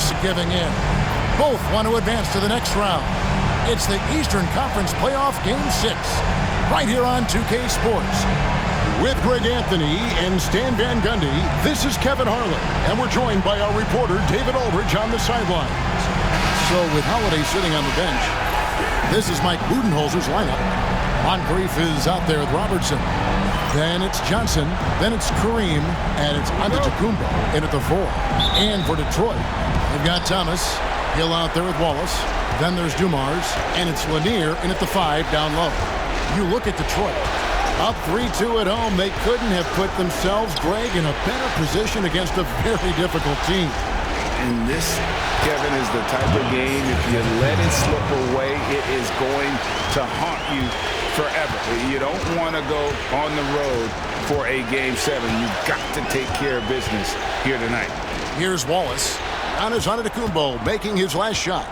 Celtics giving in. Both want to advance to the next round. It's the Eastern Conference Playoff Game 6, right here on 2K Sports. With Greg Anthony and Stan Van Gundy, this is Kevin Harlan, and we're joined by our reporter David Aldridge on the sidelines. So with Holiday sitting on the bench, this is Mike Budenholzer's lineup. Moncrief is out there with Robertson. Then it's Johnson, then it's Kareem, and it's Antetokounmpo in at the 4. And for Detroit, they've got Thomas, Hill out there with Wallace. Then there's Dumars, and it's Lanier in at the 5 down low. You look at Detroit. Up 3-2 at home, they couldn't have put themselves, Greg, in a better position against a very difficult team. And this, Kevin, is the type of game, if you let it slip away, it is going to haunt you forever. You don't want to go on the road for a Game 7. You've got to take care of business here tonight. Here's Wallace. Giannis Antetokounmpo making his last shot.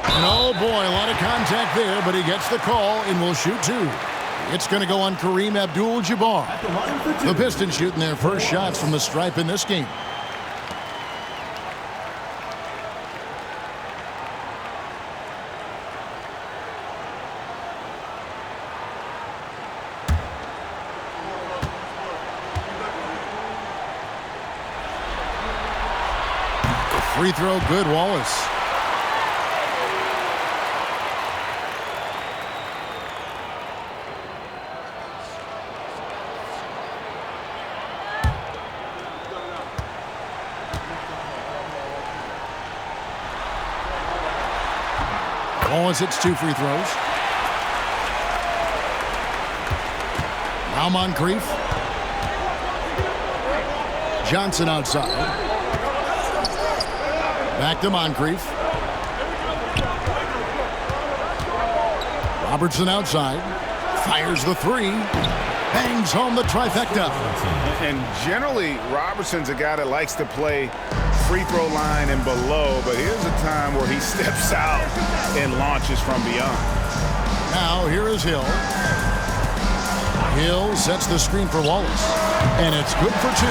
And oh boy, a lot of contact there, but he gets the call and will shoot 2. It's going to go on Kareem Abdul-Jabbar. The Pistons shooting their first shots from the stripe in this game. Free throw, good, Wallace. Wallace hits 2 free throws. Now Moncrief. Johnson outside. Back to Moncrief. Robertson outside. Fires the 3. Bangs home the trifecta. And generally, Robertson's a guy that likes to play free throw line and below, but here's a time where he steps out and launches from beyond. Now here is Hill. Hill sets the screen for Wallace, and it's good for 2.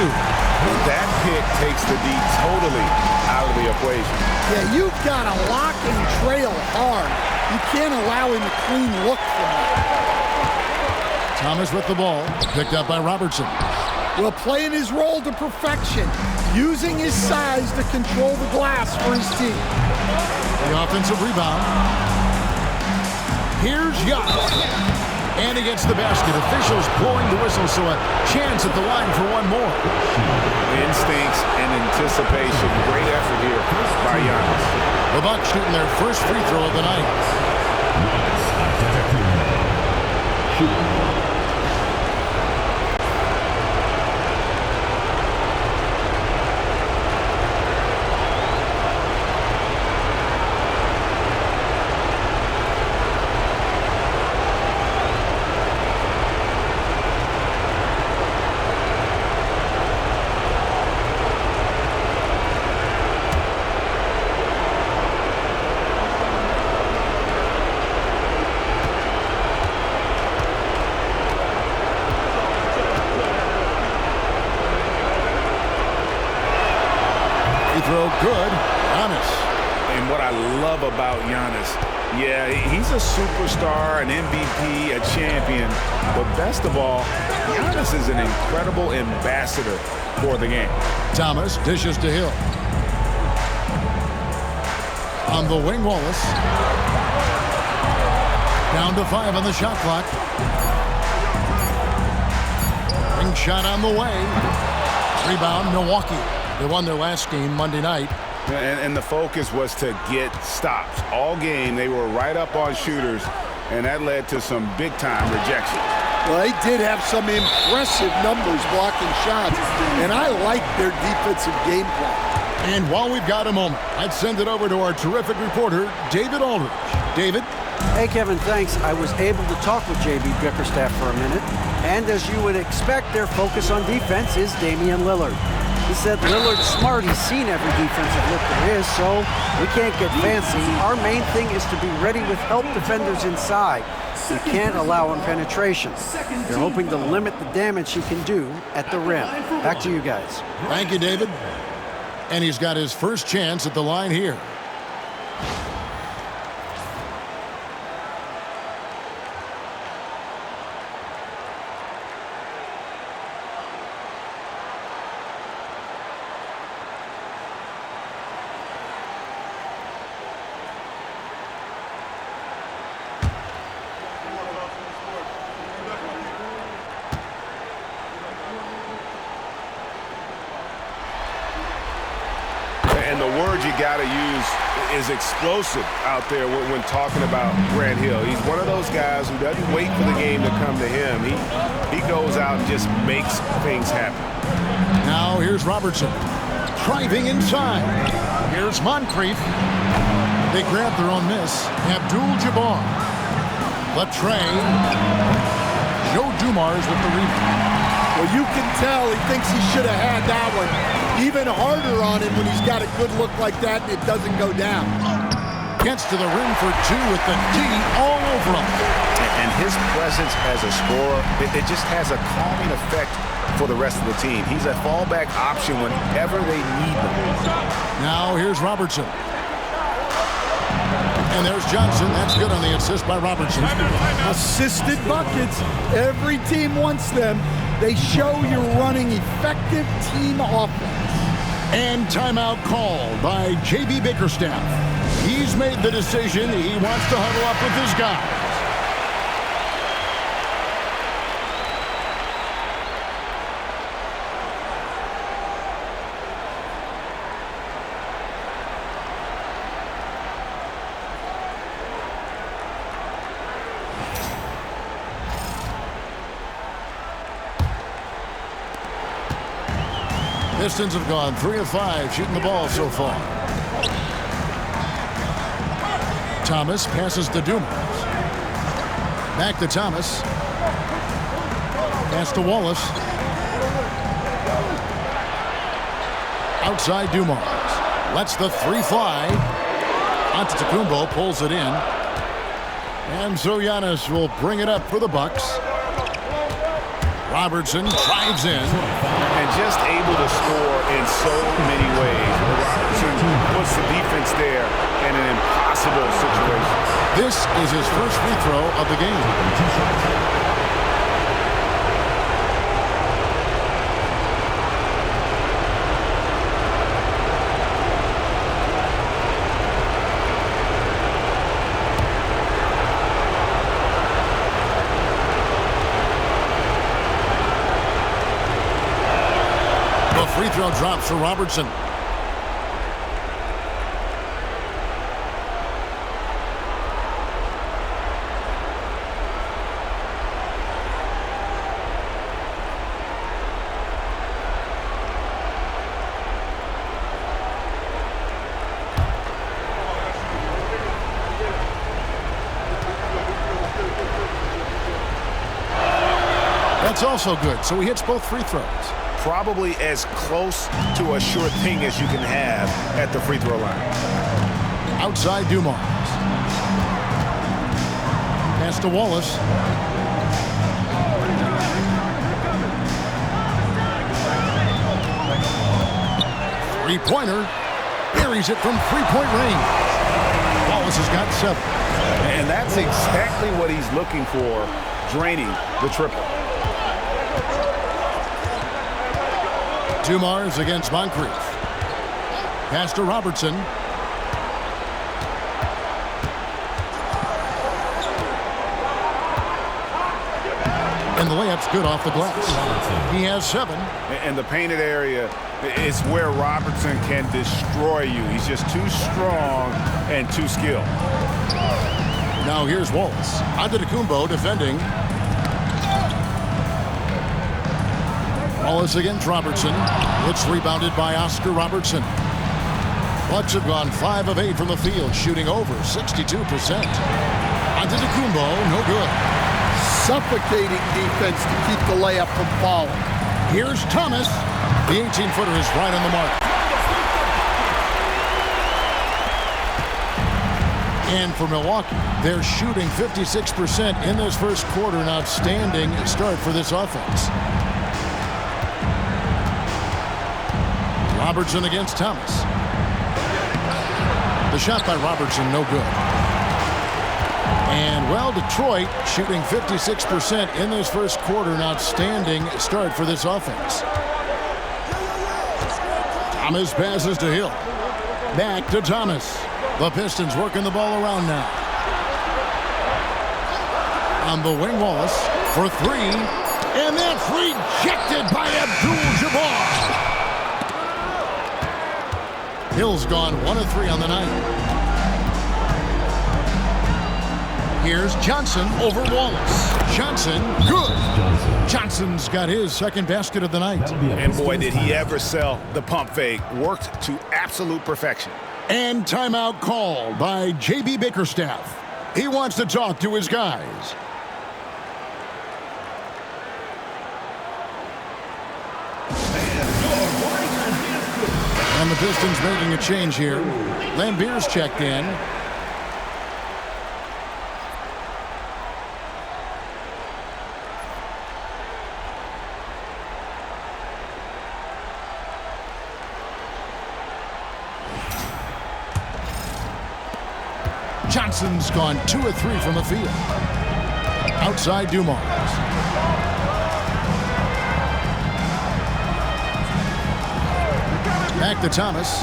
That pick takes the D totally out of the equation. Yeah, you've got to lock and trail hard. You can't allow him a clean look from that. Thomas with the ball, picked up by Robertson. Well, playing his role to perfection, using his size to control the glass for his team. The offensive rebound. Here's Giannis. And he gets the basket. Officials blowing the whistle, so a chance at the line for one more. Instincts and anticipation. Great effort here by Giannis. The Bucks shooting their first free throw of the night. Throw good. Giannis. And what I love about Giannis, yeah, he's a superstar, an MVP, a champion, but best of all, Giannis is an incredible ambassador for the game. Thomas dishes to Hill. On the wing, Wallace. Down to 5 on the shot clock. Ring shot on the way. Rebound, Milwaukee. They won their last game Monday night. And the focus was to get stops. All game, they were right up on shooters, and that led to some big-time rejection. Well, they did have some impressive numbers blocking shots, and I like their defensive game plan. And while we've got a moment, I'd send it over to our terrific reporter, David Aldridge. David? Hey, Kevin, thanks. I was able to talk with J.B. Bickerstaff for a minute, and as you would expect, their focus on defense is Damian Lillard. He said Lillard's smart. He's seen every defensive look there is, so we can't get fancy. Our main thing is to be ready with help defenders inside. We can't allow him penetration. They're hoping to limit the damage he can do at the rim. Back to you guys. Thank you, David. And he's got his first chance at the line here. And the word you got to use is explosive out there when talking about Grant Hill. He's one of those guys who doesn't wait for the game to come to him. He goes out and just makes things happen. Now here's Robertson. Driving inside. Here's Moncrief. They grab their own miss. Abdul-Jabbar. Latre. Joe Dumars with the rebound. Well, you can tell he thinks he should have had that one. Even harder on him when he's got a good look like that and it doesn't go down. Gets to the rim for two with the D all over him. And his presence as a scorer, it just has a calming effect for the rest of the team. He's a fallback option whenever they need him. Now here's Robertson. And there's Johnson. That's good on the assist by Robertson. Assisted buckets. Every team wants them. They show you're running effective team offense. And timeout called by J.B. Bickerstaff. He's made the decision. He wants to huddle up with his guys. Pistons have gone 3 of 5 shooting the ball so far. Thomas passes to Dumars. Back to Thomas. Pass to Wallace. Outside Dumars. Lets the three fly. Antetokounmpo pulls it in. And so Giannis will bring it up for the Bucks. Robertson drives in. And just able to score in so many ways. Robertson puts the defense there in an impossible situation. This is his first free throw of the game. Free throw drops for Robertson. That's also good, so he hits both free throws. Probably as close to a sure thing as you can have at the free throw line. Outside Dumars. Pass to Wallace. Three-pointer. Buries it from three-point range. Wallace has got 7. And that's exactly what he's looking for, draining the triple. Dumars against Moncrief. Pass to Robertson. And the layup's good off the glass. He has 7. And the painted area is where Robertson can destroy you. He's just too strong and too skilled. Now here's Wallace. Antetokounmpo defending. Wallace against Robertson. It's rebounded by Oscar Robertson. Bucks have gone 5 of 8 from the field, shooting over 62%. Antetokounmpo, no good. Suffocating defense to keep the layup from falling. Here's Thomas. The 18-footer is right on the mark. And for Milwaukee, they're shooting 56% in this first quarter. An outstanding start for this offense. Robertson against Thomas. The shot by Robertson, no good. And, well, Detroit shooting 56% in this first quarter. An outstanding start for this offense. Thomas passes to Hill. Back to Thomas. The Pistons working the ball around now. On the wing, Wallace for three. And that's rejected by Abdul-Jabbar. Hill's gone 1 of 3 on the night. Here's Johnson over Wallace. Johnson, good. Johnson's got his second basket of the night. And boy, did he ever sell the pump fake. Worked to absolute perfection. And timeout called by J.B. Bickerstaff. He wants to talk to his guys. And the Pistons making a change here. Lambier's checked in. Johnson's gone 2 of 3 from the field. Outside Dumars. Back to Thomas.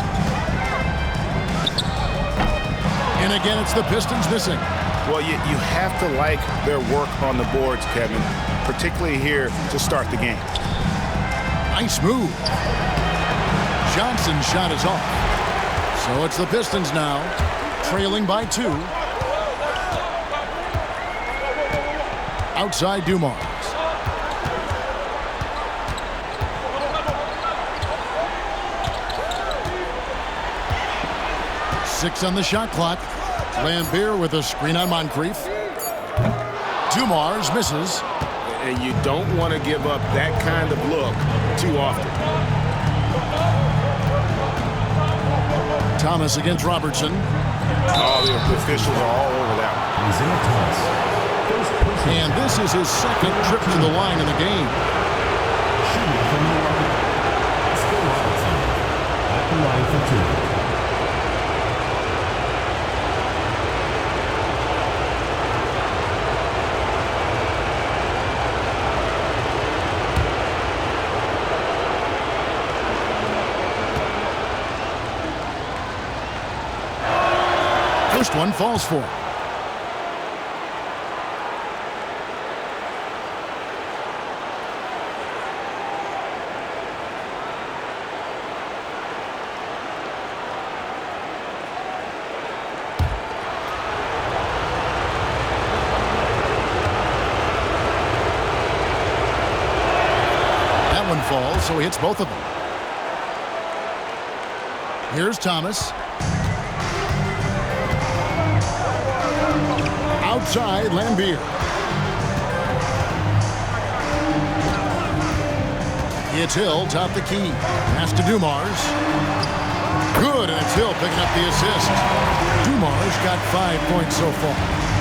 And again, it's the Pistons missing. Well, you have to like their work on the boards, Kevin, particularly here to start the game. Nice move. Johnson's shot is off. So it's the Pistons now, trailing by 2. Outside Dumars. Six on the shot clock. Lambier with a screen on Moncrief. Dumars misses. And you don't want to give up that kind of look too often. Thomas against Robertson. Oh, the officials are all over that one. And this is his second trip to the line in the game. Shooting from Milwaukee. Robertson at the line for 2. First one falls for him. That one falls, so he hits both of them. Here's Thomas. Outside, Lambier. It's Hill, top the key. Pass to Dumars. Good, and it's Hill picking up the assist. Dumars got 5 points so far.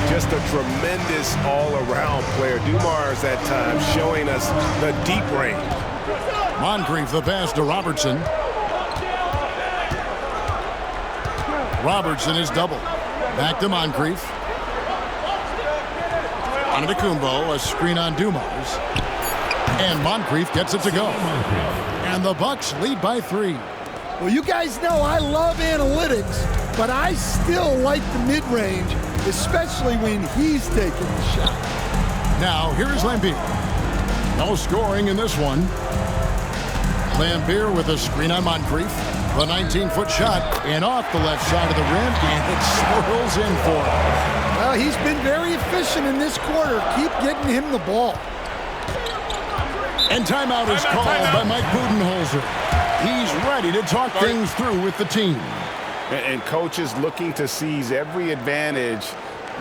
Just a tremendous all-around player. Dumars at times showing us the deep range. Moncrief the pass to Robertson. Robertson is double. Back to Moncrief. Antetokounmpo, a screen on Dumars. And Moncrief gets it to go. And the Bucks lead by 3. Well, you guys know I love analytics, but I still like the mid-range, especially when he's taking the shot. Now, here's Lambier. No scoring in this one. Lambier with a screen on Moncrief. The 19-foot shot and off the left side of the rim, and it swirls in for him. Well, he's been very efficient in this quarter. Keep getting him the ball. And timeout is called by Mike Budenholzer. He's ready to talk things through with the team. And coaches looking to seize every advantage,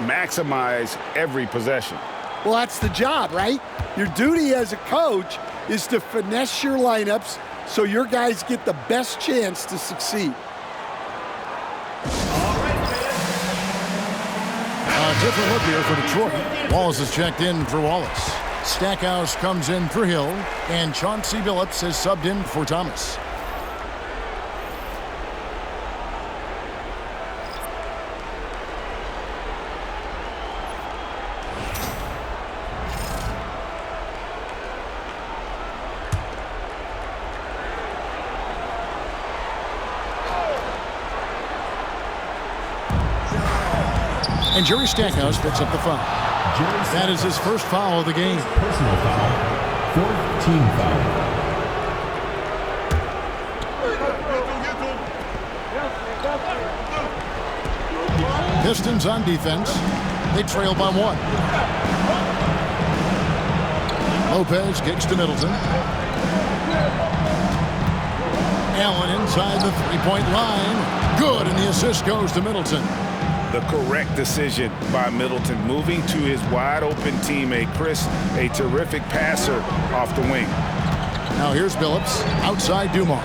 maximize every possession. Well, that's the job, right? Your duty as a coach is to finesse your lineups so your guys get the best chance to succeed. A different look here for Detroit. Wallace is checked in for Wallace. Stackhouse comes in for Hill, and Chauncey Billups is subbed in for Thomas. And Jerry Stackhouse picks up the foul. That is his first foul of the game. Personal foul. 4th team foul. Pistons on defense. They trail by 1. Lopez kicks to Middleton. Allen inside the three-point line. Good, and the assist goes to Middleton. The correct decision by Middleton, moving to his wide-open teammate, Chris, a terrific passer off the wing. Now here's Billups, outside Dumars.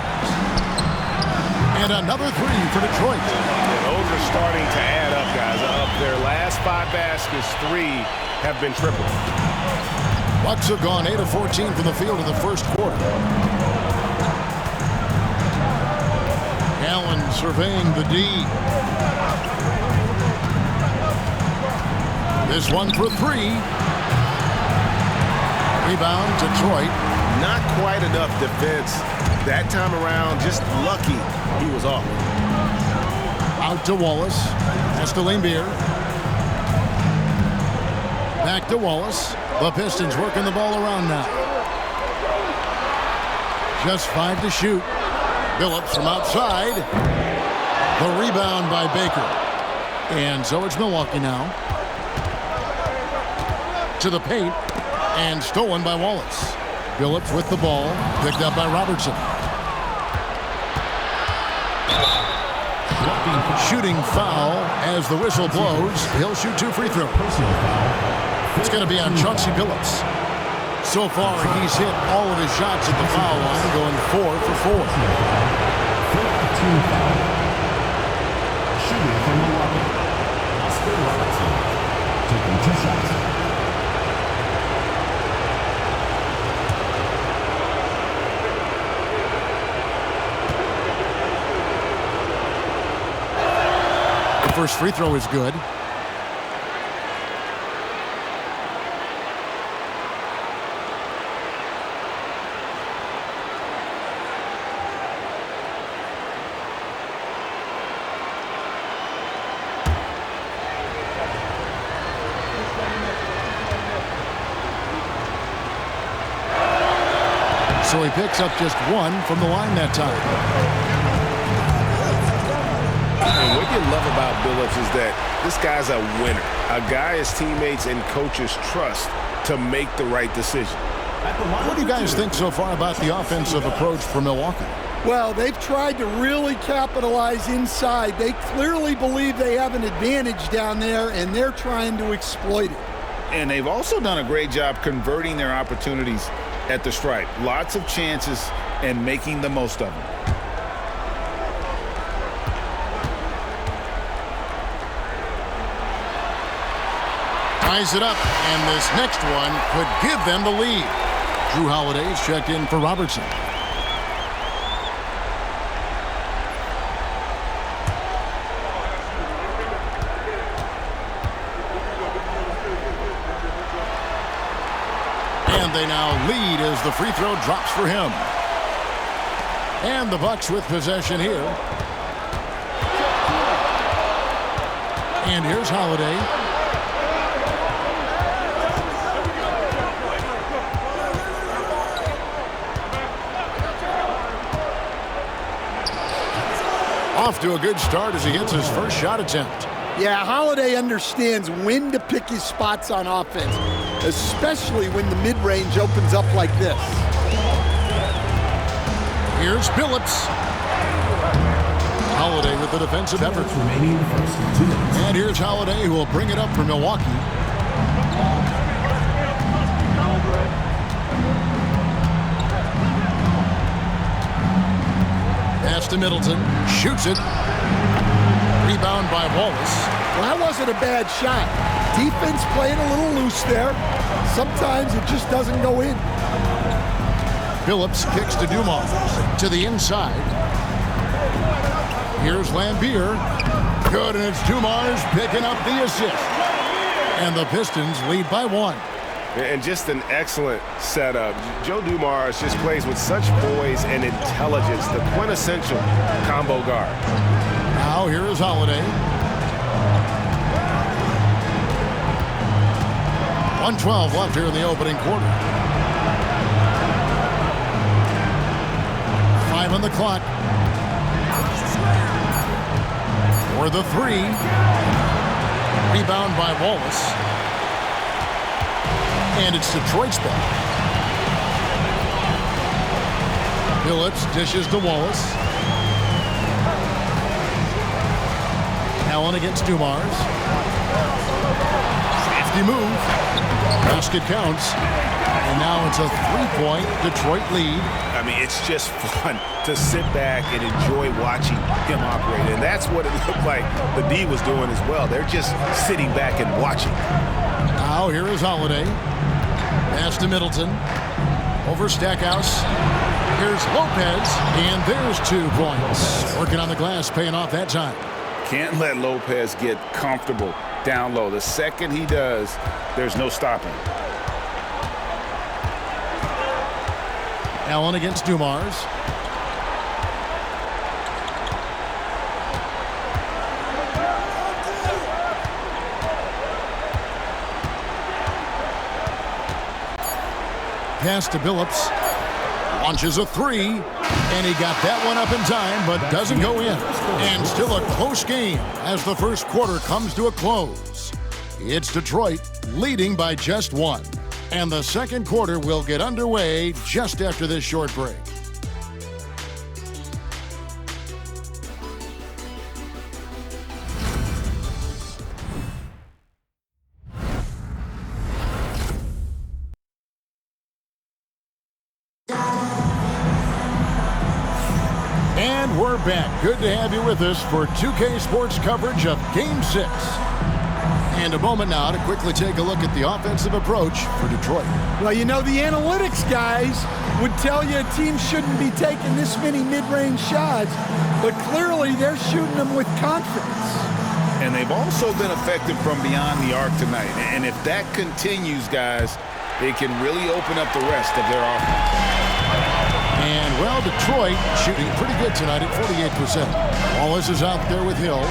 And another three for Detroit. And those are starting to add up, guys. Of their last 5 baskets, 3 have been triple. Bucks have gone 8 of 14 from the field in the first quarter. Allen surveying the D. This one for 3. Rebound, Detroit. Not quite enough defense that time around. Just lucky he was off. Out to Wallace. That's to Lambeer. Back to Wallace. The Pistons working the ball around now. Just 5 to shoot. Billups from outside. The rebound by Baker. And so it's Milwaukee now. To the paint. And stolen by Wallace. Billups with the ball. Picked up by Robertson. Shooting foul as the whistle blows. He'll shoot 2 free throws. It's going to be on Chauncey Billups. So far, he's hit all of his shots at the foul line, going 4 for 4. Shooting from Milwaukee. Oscar Robertson. Taking 2 shots. The first free throw is good. So he picks up just 1 from the line that time. And what you love about Billups is that this guy's a winner. A guy his teammates and coaches trust to make the right decision. What do you guys think so far about the offensive approach for Milwaukee? Well, they've tried to really capitalize inside. They clearly believe they have an advantage down there, and they're trying to exploit it. And they've also done a great job converting their opportunities at the stripe. Lots of chances and making the most of them. Ties it up, and this next one could give them the lead. Drew Holiday's checked in for Robertson. And they now lead as the free throw drops for him. And the Bucks with possession here. And here's Holiday. Off to a good start as he hits his first shot attempt. Yeah, Holiday understands when to pick his spots on offense, especially when the mid-range opens up like this. Here's Billups. Holiday with the defensive effort. Remaining in the first 2 minutes. And here's Holiday, who will bring it up for Milwaukee. Pass to Middleton. Shoots it. Rebound by Wallace. Well, that wasn't a bad shot. Defense playing a little loose there. Sometimes it just doesn't go in. Billups kicks to Dumars. To the inside. Here's Lambeer. Good, and it's Dumars picking up the assist. And the Pistons lead by 1. And just an excellent setup. Joe Dumars just plays with such poise and intelligence, the quintessential combo guard. Now here is Holiday. 1:12 left here in the opening quarter. 5 on the clock. For the three. Rebound by Wallace. And it's Detroit's ball. Phillips dishes to Wallace. Allen against Dumars. Crafty move. Basket counts. And now it's a three-point Detroit lead. I mean, it's just fun to sit back and enjoy watching him operate. And that's what it looked like the D was doing as well. They're just sitting back and watching. Now here is Holiday. Pass to Middleton. Over Stackhouse. Here's Lopez. And there's 2 points. Working on the glass, paying off that time. Can't let Lopez get comfortable down low. The second he does, there's no stopping. Allen against Dumars. Pass to Phillips. Launches a three. And he got that one up in time, but doesn't go in. And still a close game as the first quarter comes to a close. It's Detroit leading by just 1. And the second quarter will get underway just after this short break. And we're back. Good to have you with us for 2K Sports coverage of Game 6. And a moment now to quickly take a look at the offensive approach for Detroit. Well, you know, the analytics guys would tell you a team shouldn't be taking this many mid-range shots, but clearly they're shooting them with confidence. And they've also been effective from beyond the arc tonight. And if that continues, guys, they can really open up the rest of their offense. And, well, Detroit shooting pretty good tonight at 48%. Wallace is out there with Hill.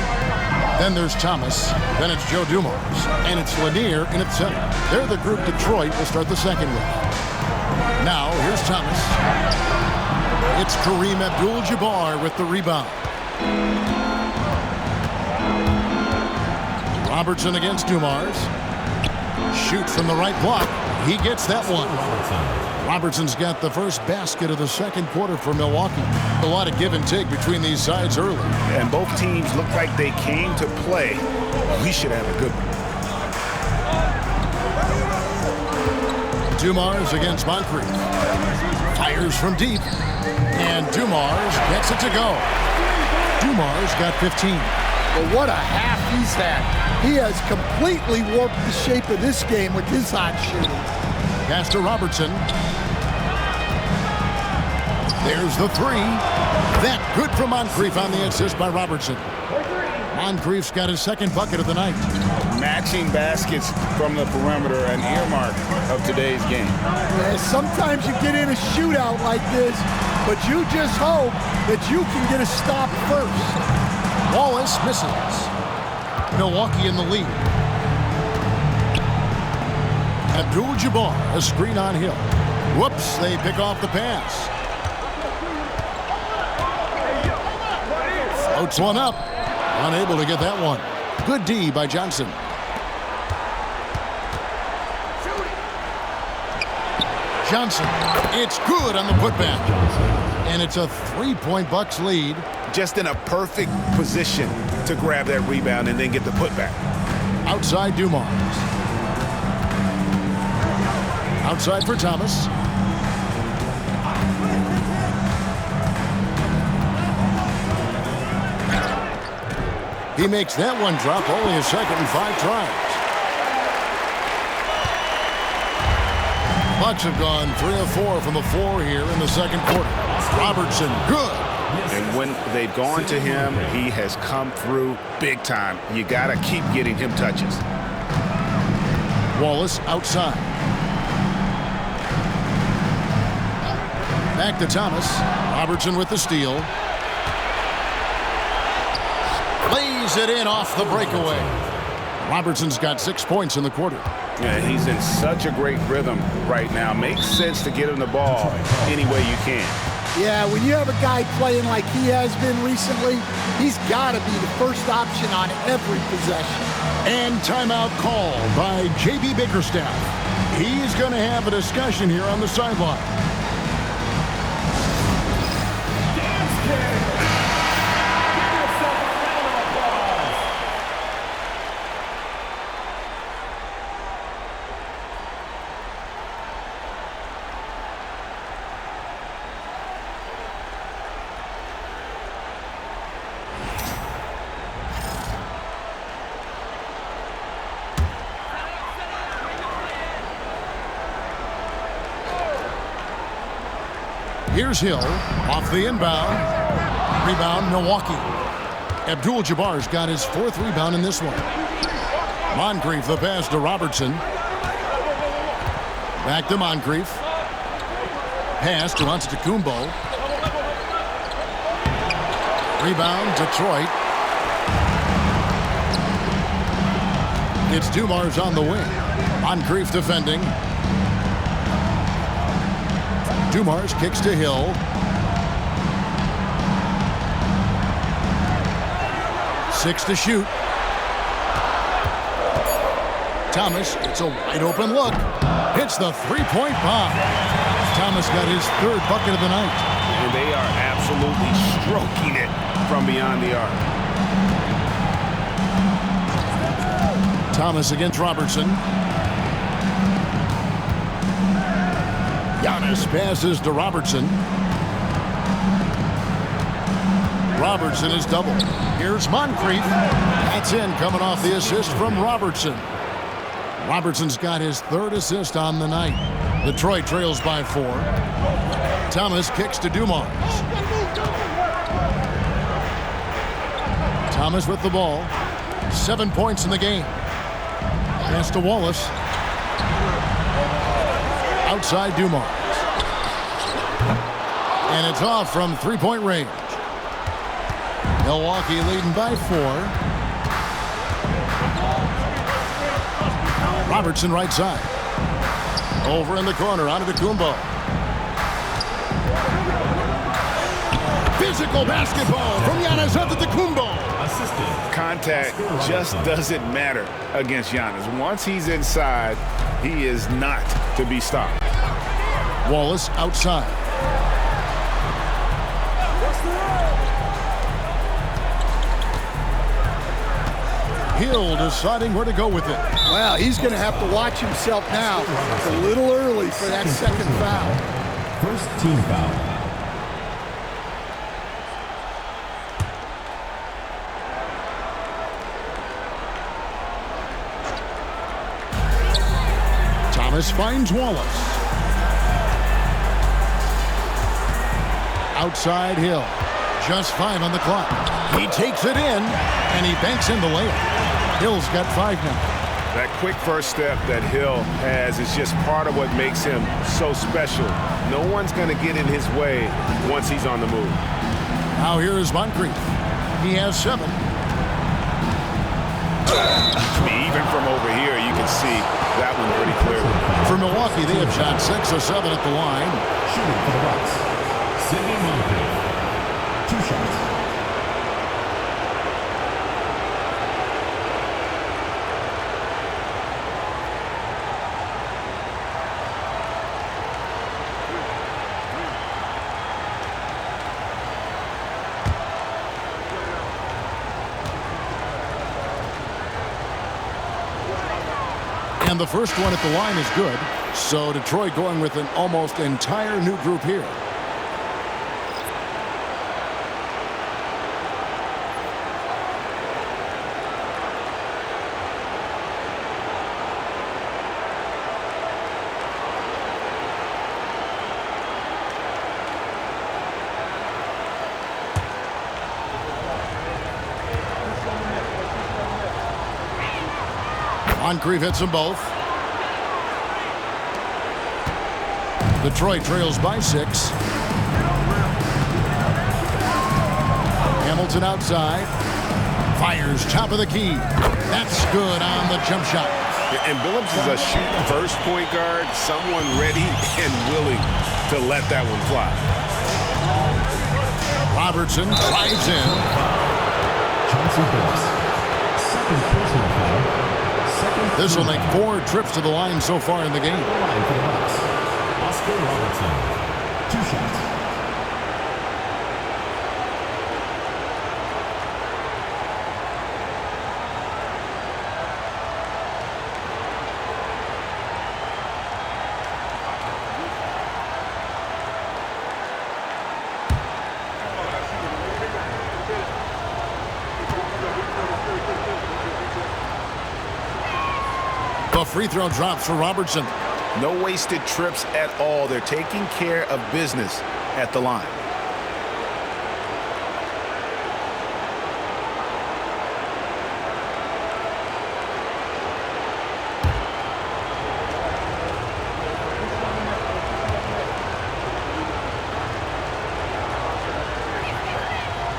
Then there's Thomas. Then it's Joe Dumars. And it's Lanier in at center. They're the group Detroit will start the second with. Now, here's Thomas. It's Kareem Abdul-Jabbar with the rebound. Robertson against Dumars. Shoots from the right block. He gets that one. Robertson's got the first basket of the second quarter for Milwaukee. A lot of give and take between these sides early. And both teams look like they came to play. We should have a good one. Dumars against Moncrief. Fires from deep. And Dumars gets it to go. Dumars got 15. Well, what a half he's had. He has completely warped the shape of this game with his hot shooting. Pass to Robertson. There's the three. That good for Moncrief on the assist by Robertson. Moncrief's got his second bucket of the night. Matching baskets from the perimeter, an earmark of today's game. Yeah, sometimes you get in a shootout like this, but you just hope that you can get a stop first. Wallace misses. Milwaukee in the lead. Abdul-Jabbar, a screen on Hill. Whoops, they pick off the pass. Floats one up. Unable to get that one. Good D by Johnson. Johnson, it's good on the putback. And it's a 3-point Bucks lead. Just in a perfect position to grab that rebound and then get the putback. Outside Dumars. Outside for Thomas. He makes that one drop, only a second and 5 tries. Bucks have gone 3 of 4 from the floor here in the second quarter. Robertson, good. And when they've gone to him, he has come through big time. You got to keep getting him touches. Wallace outside. Back to Thomas. Robertson with the steal. Lays it in off the breakaway. Robertson's got 6 points in the quarter. Yeah, he's in such a great rhythm right now. Makes sense to get him the ball any way you can. Yeah, when you have a guy playing like he has been recently, he's got to be the first option on every possession. And timeout called by J.B. Bickerstaff. He's going to have a discussion here on the sideline. Here's Hill off the inbound. Rebound, Milwaukee. Abdul-Jabbar's got his 4th rebound in this one. Moncrief, the pass to Robertson. Back to Moncrief. Pass to Antetokounmpo. Rebound, Detroit. It's Dumars on the wing. Moncrief defending. Dumars kicks to Hill. Six to shoot. Thomas, it's a wide open look. Hits the three-point bomb. Thomas got his 3rd bucket of the night. And they are absolutely stroking it from beyond the arc. Thomas against Robertson. Giannis passes to Robertson. Robertson is doubled. Here's Moncrief. That's in, coming off the assist from Robertson. Robertson's got his 3rd assist on the night. Detroit trails by 4. Thomas kicks to Dumars. Thomas with the ball. 7 points in the game. Pass to Wallace. Outside Dumars. And it's off from 3-point range. Milwaukee leading by 4. Robertson right side. Over in the corner, Antetokounmpo. Physical basketball from Giannis Antetokounmpo. Contact just doesn't matter against Giannis. Once he's inside, he is not to be stopped. Wallace outside. Hill deciding where to go with it. Well, he's going to have to watch himself now. It's a little early for that 2nd foul. 1st team foul. Thomas finds Wallace. Outside Hill. Just 5 on the clock. He takes it in, and he banks in the layup. Hill's got 5 now. That quick first step that Hill has is just part of what makes him so special. No one's going to get in his way once he's on the move. Now here is Moncrief. He has 7. Even from over here, you can see that one pretty clearly. For Milwaukee, they have shot 6 of 7 at the line. Shooting for the Bucks, Sidney Moncrief. 2 shots. And the first one at the line is good. So Detroit going with an almost entire new group here. Moncrief hits them both. Detroit trails by 6. Hamilton outside. Fires top of the key. That's good on the jump shot. And Billups is a shoot-first point guard, someone ready and willing to let that one fly. Robertson drives in. Chauncey Billups. Second personal foul. This will make 4 trips to the line so far in the game. Line for the Bucks. Oscar Robertson. 2 shots. The free throw drops for Robertson. No wasted trips at all. They're taking care of business at the line.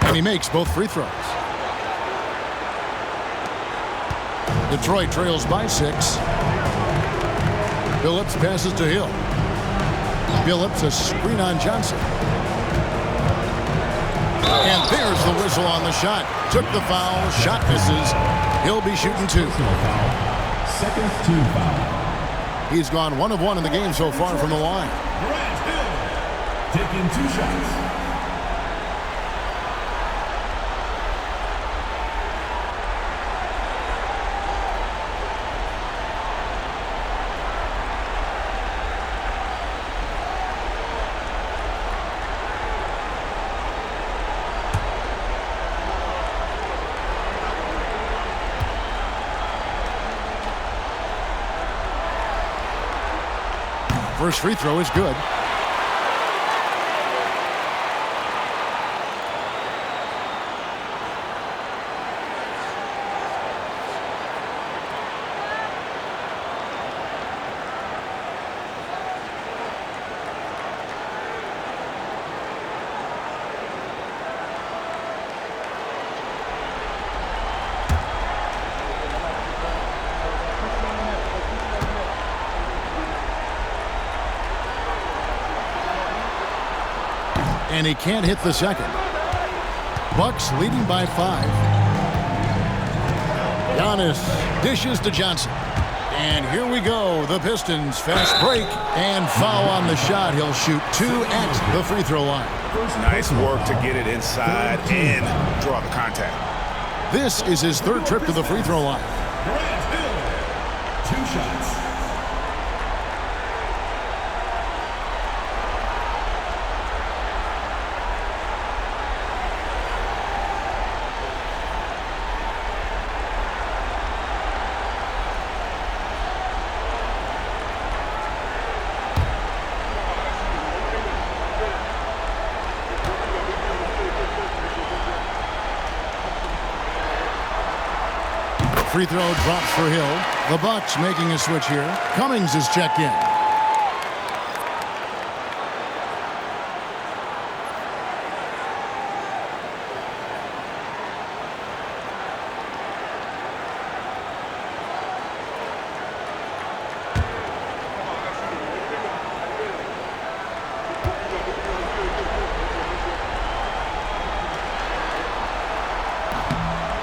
And he makes both free throws. Detroit trails by 6. Billups passes to Hill. Billups a screen on Johnson. And there's the whistle on the shot. Took the foul. Shot misses. He'll be shooting 2. Personal foul. Second team foul. He's gone 1 of 1 in the game so far from the line. Taking 2 shots. First free throw is good. And he can't hit the second. Bucks leading by 5. Giannis dishes to Johnson. And here we go. The Pistons fast break and foul on the shot. He'll shoot 2 at the free throw line. Nice work to get it inside and draw the contact. This is his 3rd trip to the free throw line. 2 shots. Free throw drops for Hill. The Bucks making a switch here. Cummings is checked in.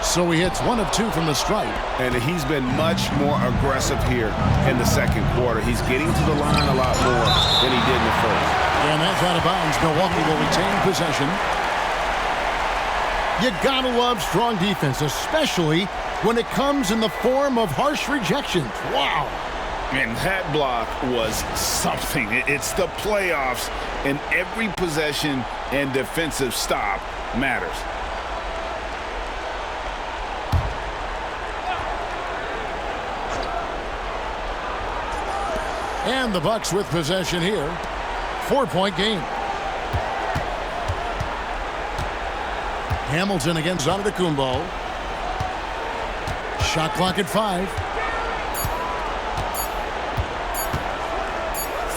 So he hits 1 of 2 from the stripe. And he's been much more aggressive here in the second quarter. He's getting to the line a lot more than he did in the first. And that's out of bounds. Milwaukee will retain possession. You gotta love strong defense, especially when it comes in the form of harsh rejections. Wow. And that block was something. It's the playoffs, and every possession and defensive stop matters. And the Bucks with possession here. 4-point game. Hamilton against Antetokounmpo. Shot clock at 5.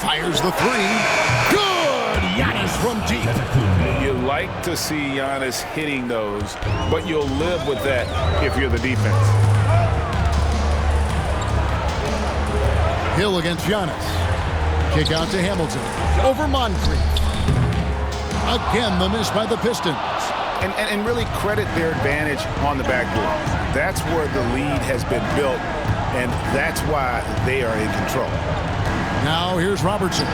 Fires the 3. Good! Giannis from deep. You like to see Giannis hitting those, but you'll live with that if you're the defense. Hill against Giannis. Kick out to Hamilton. Over Moncrief. Again, the miss by the Pistons. And really credit their advantage on the backboard. That's where the lead has been built, and that's why they are in control. Now here's Robertson.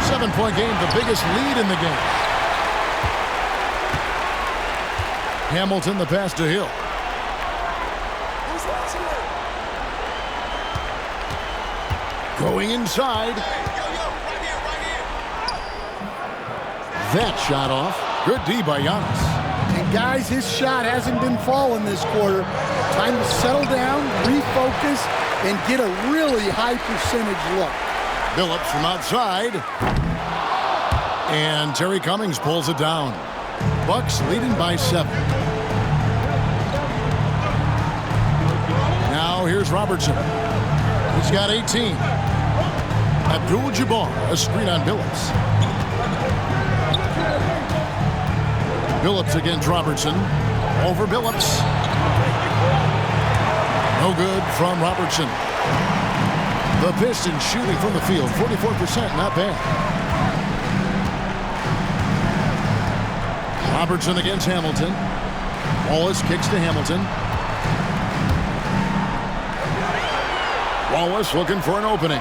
7-point game, the biggest lead in the game. Hamilton, the pass to Hill. Going inside. That shot off. Good D by Giannis. And guys, his shot hasn't been falling this quarter. Time to settle down, refocus, and get a really high percentage look. Billups from outside. And Terry Cummings pulls it down. Bucks leading by 7. Now here's Robertson. He's got 18. Abdul-Jabbar, a screen on Billups. Billups against Robertson. Over Billups. No good from Robertson. The Pistons shooting from the field, 44%, not bad. Robertson against Hamilton. Wallace kicks to Hamilton. Wallace looking for an opening.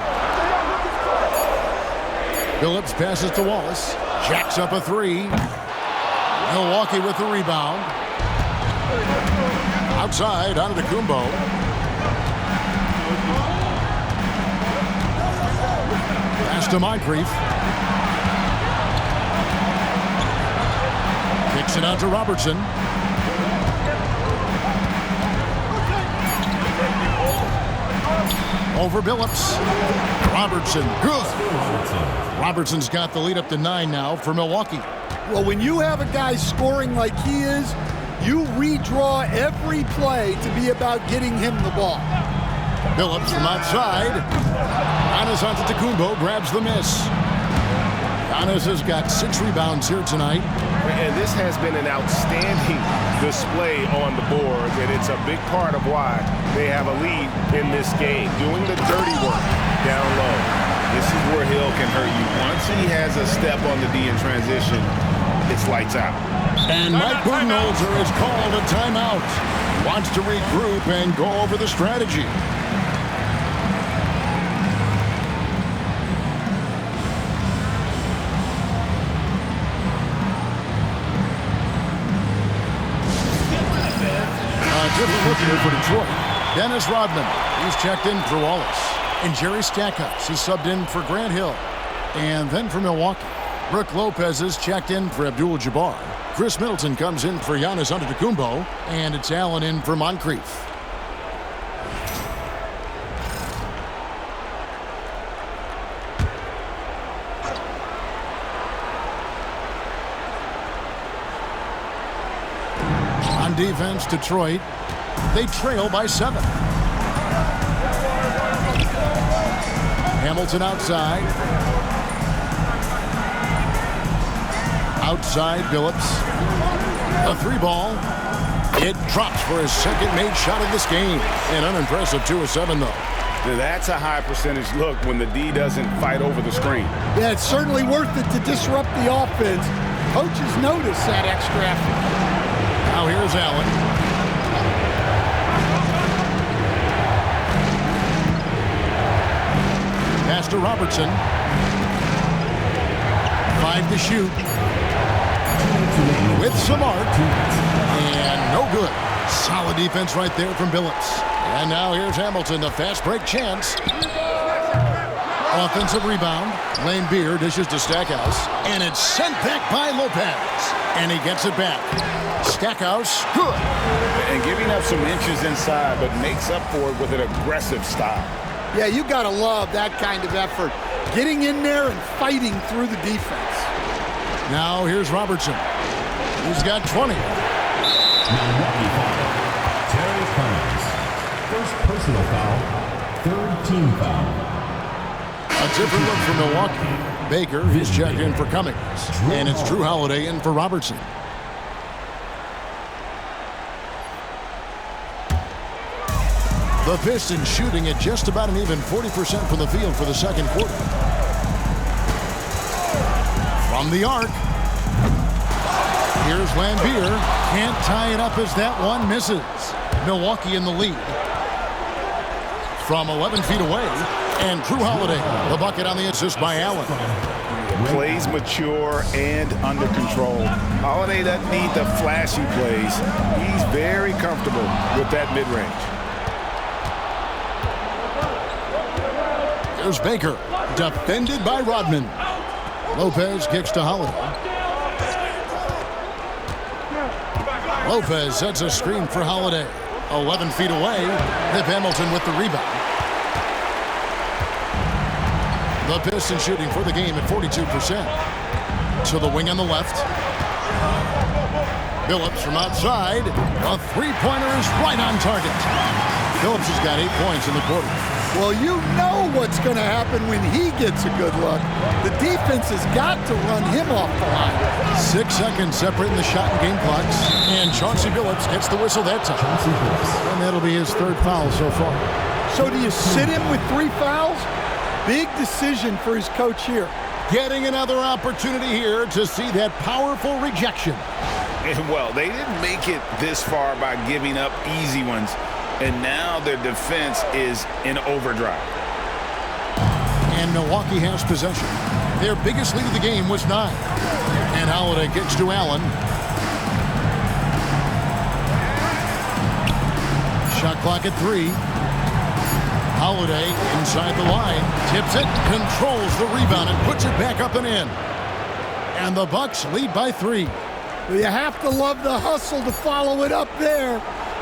Billups passes to Wallace. Jacks up a 3. Milwaukee with the rebound. Outside, Antetokounmpo. Pass to Moncrief. Kicks it out to Robertson. Over Billups. Robertson, good. Robertson's got the lead up to 9 now for Milwaukee. Well, when you have a guy scoring like he is, you redraw every play to be about getting him the ball. Billups from outside. Giannis Antetokounmpo grabs the miss. Giannis has got 6 rebounds here tonight. And this has been an outstanding display on the boards, and it's a big part of why they have a lead in this game. Doing the dirty work down low. This is where Hill can hurt you. Once he has a step on the D in transition, it's lights out. And Mike Budenholzer has called a timeout. Wants to regroup and go over the strategy. Different look here for Detroit. Dennis Rodman, he's checked in for Wallace. And Jerry Stackhouse is subbed in for Grant Hill. And then for Milwaukee, Brook Lopez is checked in for Abdul-Jabbar. Chris Middleton comes in for Giannis Antetokounmpo. And it's Allen in for Moncrief. On defense, Detroit. They trail by 7. Hamilton outside. Outside, Billups. A 3-ball. It drops for his second made shot of this game. An unimpressive 2 of 7, though. That's a high percentage look when the D doesn't fight over the screen. Yeah, it's certainly worth it to disrupt the offense. Coaches notice that extra effort. Now here's Allen. Pass to Robertson. 5 to shoot. With some art. And no good. Solid defense right there from Billups. And now here's Hamilton, a fast break chance. Offensive rebound. Lane Beer dishes to Stackhouse. And it's sent back by Lopez. And he gets it back. Stackhouse, good. And giving up some inches inside, but makes up for it with an aggressive style. Yeah, you got to love that kind of effort. Getting in there and fighting through the defense. Now here's Robertson. He's got 20. Milwaukee foul. Terry Cummings. First personal foul. Third team foul. A different look for Milwaukee. Baker is checked in for Cummings. And it's Drew Holiday in for Robertson. The Pistons shooting at just about an even 40% from the field for the second quarter. From the arc. Here's Lambier. Can't tie it up as that one misses. Milwaukee in the lead. From 11 feet away. And Drew Holiday. The bucket on the assist by Allen. Plays mature and under control. Holiday doesn't need the flashy plays. He's very comfortable with that mid-range. Here's Baker. Defended by Rodman. Lopez kicks to Holiday. Lopez sets a screen for Holiday. 11 feet away. Nip Hamilton with the rebound. The Pistons shooting for the game at 42%. To the wing on the left. Phillips from outside. A three-pointer is right on target. Phillips has got 8 points in the quarter. Well, you know what's going to happen when he gets a good look. The defense has got to run him off the line. 6 seconds separating the shot and game clocks. And Chauncey Billups gets the whistle that time. And that'll be his third foul so far. So do you sit him with 3 fouls? Big decision for his coach here. Getting another opportunity here to see that powerful rejection. And well, they didn't make it this far by giving up easy ones. And now their defense is in overdrive. And Milwaukee has possession. Their biggest lead of the game was 9. And Holiday kicks to Allen. Shot clock at 3. Holiday inside the line. Tips it, controls the rebound, and puts it back up and in. And the Bucks lead by 3. Well, you have to love the hustle to follow it up there.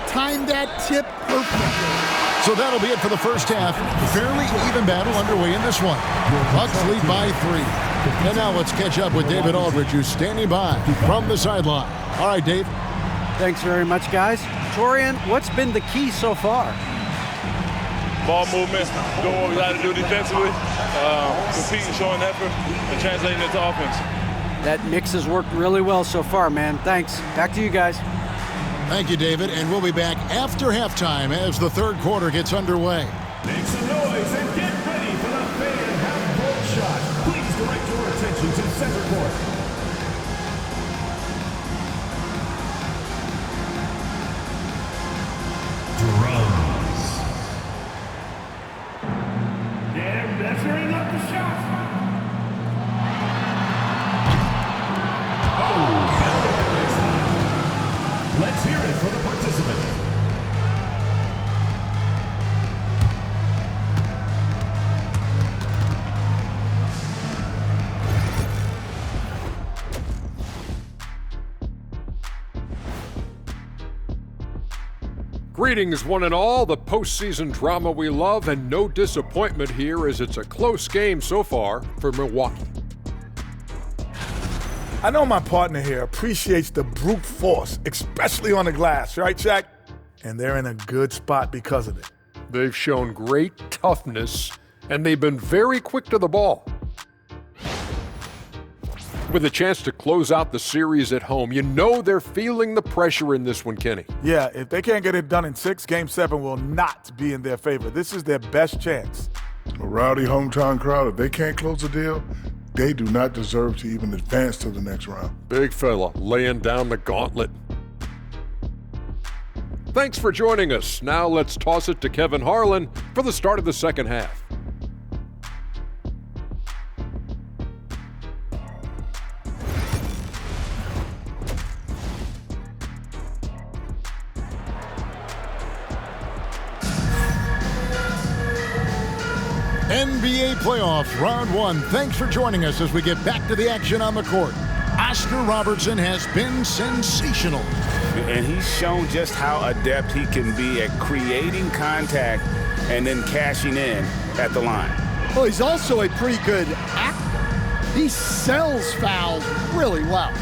Timed that tip perfectly. So that'll be it for the first half. Fairly even battle underway in this one. Bucks lead by 3. And now let's catch up with David Aldridge, who's standing by from the sideline. All right, Dave. Thanks very much, guys. Torian, what's been the key so far? Ball movement, doing what we got to do defensively, competing, showing effort, and translating it to offense. That mix has worked really well so far, man. Thanks. Back to you guys. Thank you, David, and we'll be back after halftime as the third quarter gets underway. Make some noise and get ready for the fan half-court shot. Please direct your attention to center court. Drums. They're measuring up the shot. Let's hear it for the participant. Greetings, one and all. The postseason drama we love, and no disappointment here as it's a close game so far for Milwaukee. I know my partner here appreciates the brute force, especially on the glass, right, Shaq? And they're in a good spot because of it. They've shown great toughness, and they've been very quick to the ball. With a chance to close out the series at home, you know they're feeling the pressure in this one, Kenny. Yeah, if they can't get it done in 6, Game 7 will not be in their favor. This is their best chance. A rowdy hometown crowd, if they can't close the deal, they do not deserve to even advance to the next round. Big fella laying down the gauntlet. Thanks for joining us. Now let's toss it to Kevin Harlan for the start of the second half. NBA playoffs, round 1. Thanks for joining us as we get back to the action on the court. Oscar Robertson has been sensational. And he's shown just how adept he can be at creating contact and then cashing in at the line. Well, he's also a pretty good actor. He sells fouls really well.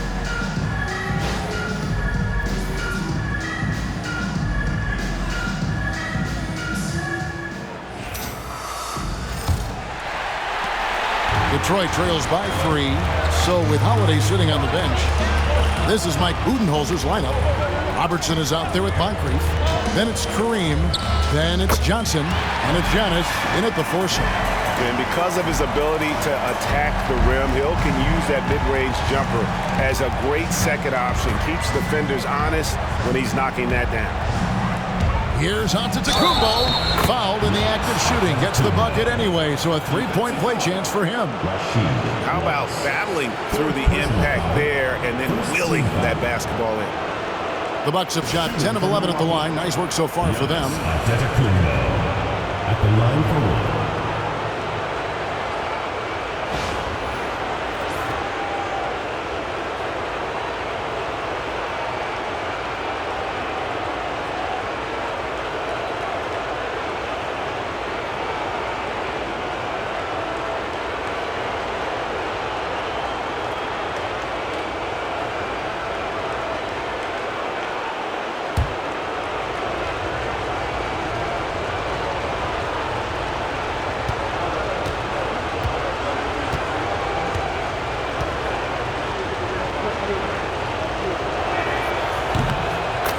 Detroit trails by 3. So with Holiday sitting on the bench, this is Mike Budenholzer's lineup. Robertson is out there with Moncrief. Then it's Kareem. Then it's Johnson. And it's Giannis in at the foursome. And because of his ability to attack the rim, Hill can use that mid-range jumper as a great second option. Keeps defenders honest when he's knocking that down. Here's Antetokounmpo, fouled in the act of shooting. Gets the bucket anyway, so a three-point play chance for him. How about battling through the impact there and then wheeling that basketball in? The Bucks have shot 10 of 11 at the line. Nice work so far for them. Antetokounmpo at the line for one.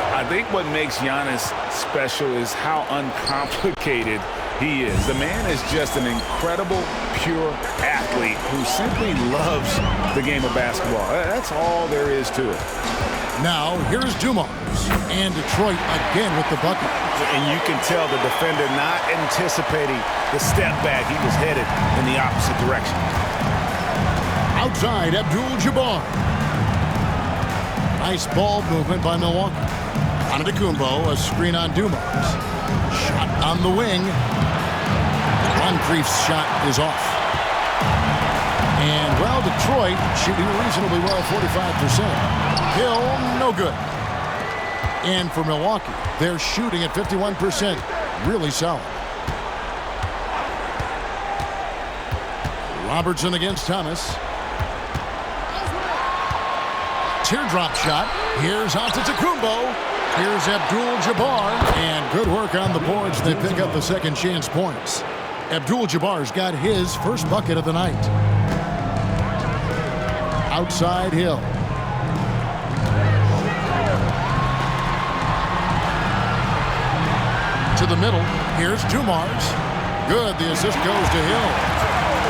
I think what makes Giannis special is how uncomplicated he is. The man is just an incredible, pure athlete who simply loves the game of basketball. That's all there is to it. Now, here's Dumars. And Detroit again with the bucket. And you can tell the defender not anticipating the step back. He was headed in the opposite direction. Outside, Abdul-Jabbar. Nice ball movement by Milwaukee. Antetokounmpo, a screen on Dumars. Shot on the wing. Moncrief's shot is off. And, well, Detroit shooting reasonably well, 45%. Hill, no good. And for Milwaukee, they're shooting at 51%. Really solid. Robertson against Thomas. Teardrop shot. Here's Antetokounmpo. Here's Abdul-Jabbar. And good work on the boards. They pick up the second chance points. Abdul-Jabbar's got his first bucket of the night. Outside Hill. To the middle. Here's Dumars. Good. The assist goes to Hill.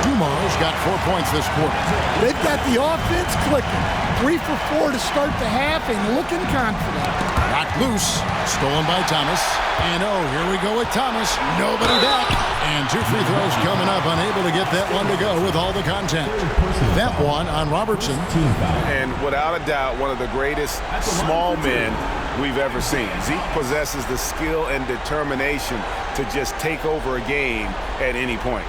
Dumars got 4 points this quarter. They've got the offense clicking. 3 for 4 to start the half and looking confident. Knocked loose. Stolen by Thomas. And oh, here we go with Thomas. Nobody back. And 2 free throws coming up. Unable to get that one to go with all the contact. That one on Robertson. And without a doubt, one of the greatest small men we've ever seen. Zeke possesses the skill and determination to just take over a game at any point.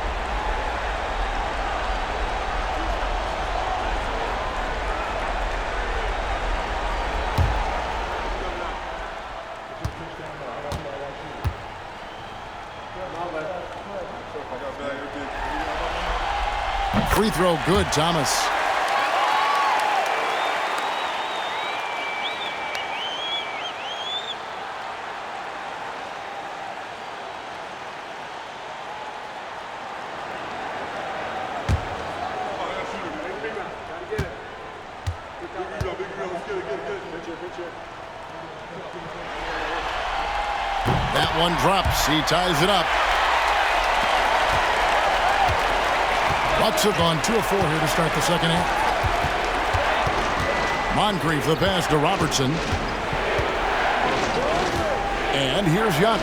Free throw good, Thomas. That one drops. He ties it up. Bucks have gone 2 of 4 here to start the second half. Moncrief the pass to Robertson. And here's Giannis.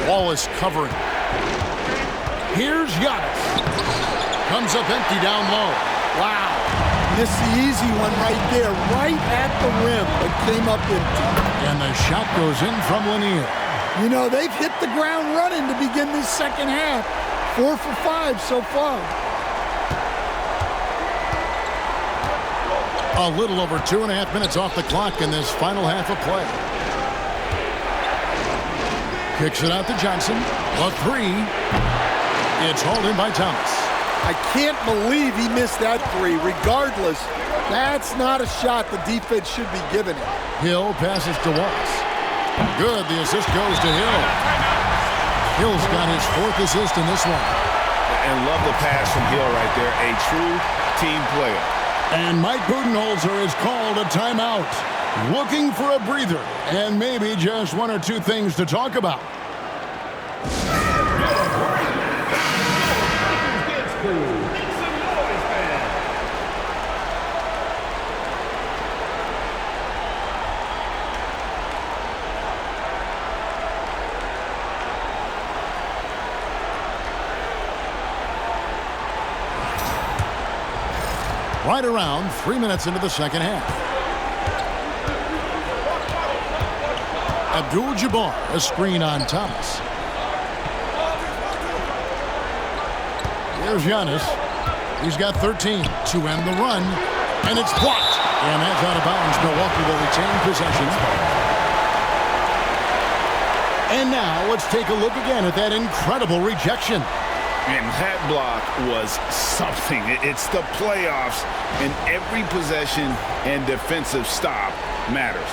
Wallace covering. Here's Giannis. Comes up empty down low. Wow. Missed the easy one right there, right at the rim, but came up empty. And the shot goes in from Lanier. You know, they've hit the ground running to begin this second half. 4 for 5 so far. A little over 2.5 minutes off the clock in this final half of play. Kicks it out to Johnson. A 3. It's hauled in by Thomas. I can't believe he missed that 3. Regardless, that's not a shot the defense should be giving him. Hill passes to Wallace. Good. The assist goes to Hill. Hill's got his 4th assist in this one. And love the pass from Hill right there. A true team player. And Mike Budenholzer has called a timeout. Looking for a breather and maybe just one or two things to talk about. Right around 3 minutes into the second half. Abdul-Jabbar, a screen on Thomas. Here's Giannis. He's got 13 to end the run, and it's blocked. And that's out of bounds. Milwaukee will retain possession. And now let's take a look again at that incredible rejection. And that block was something. It's the playoffs, and every possession and defensive stop matters.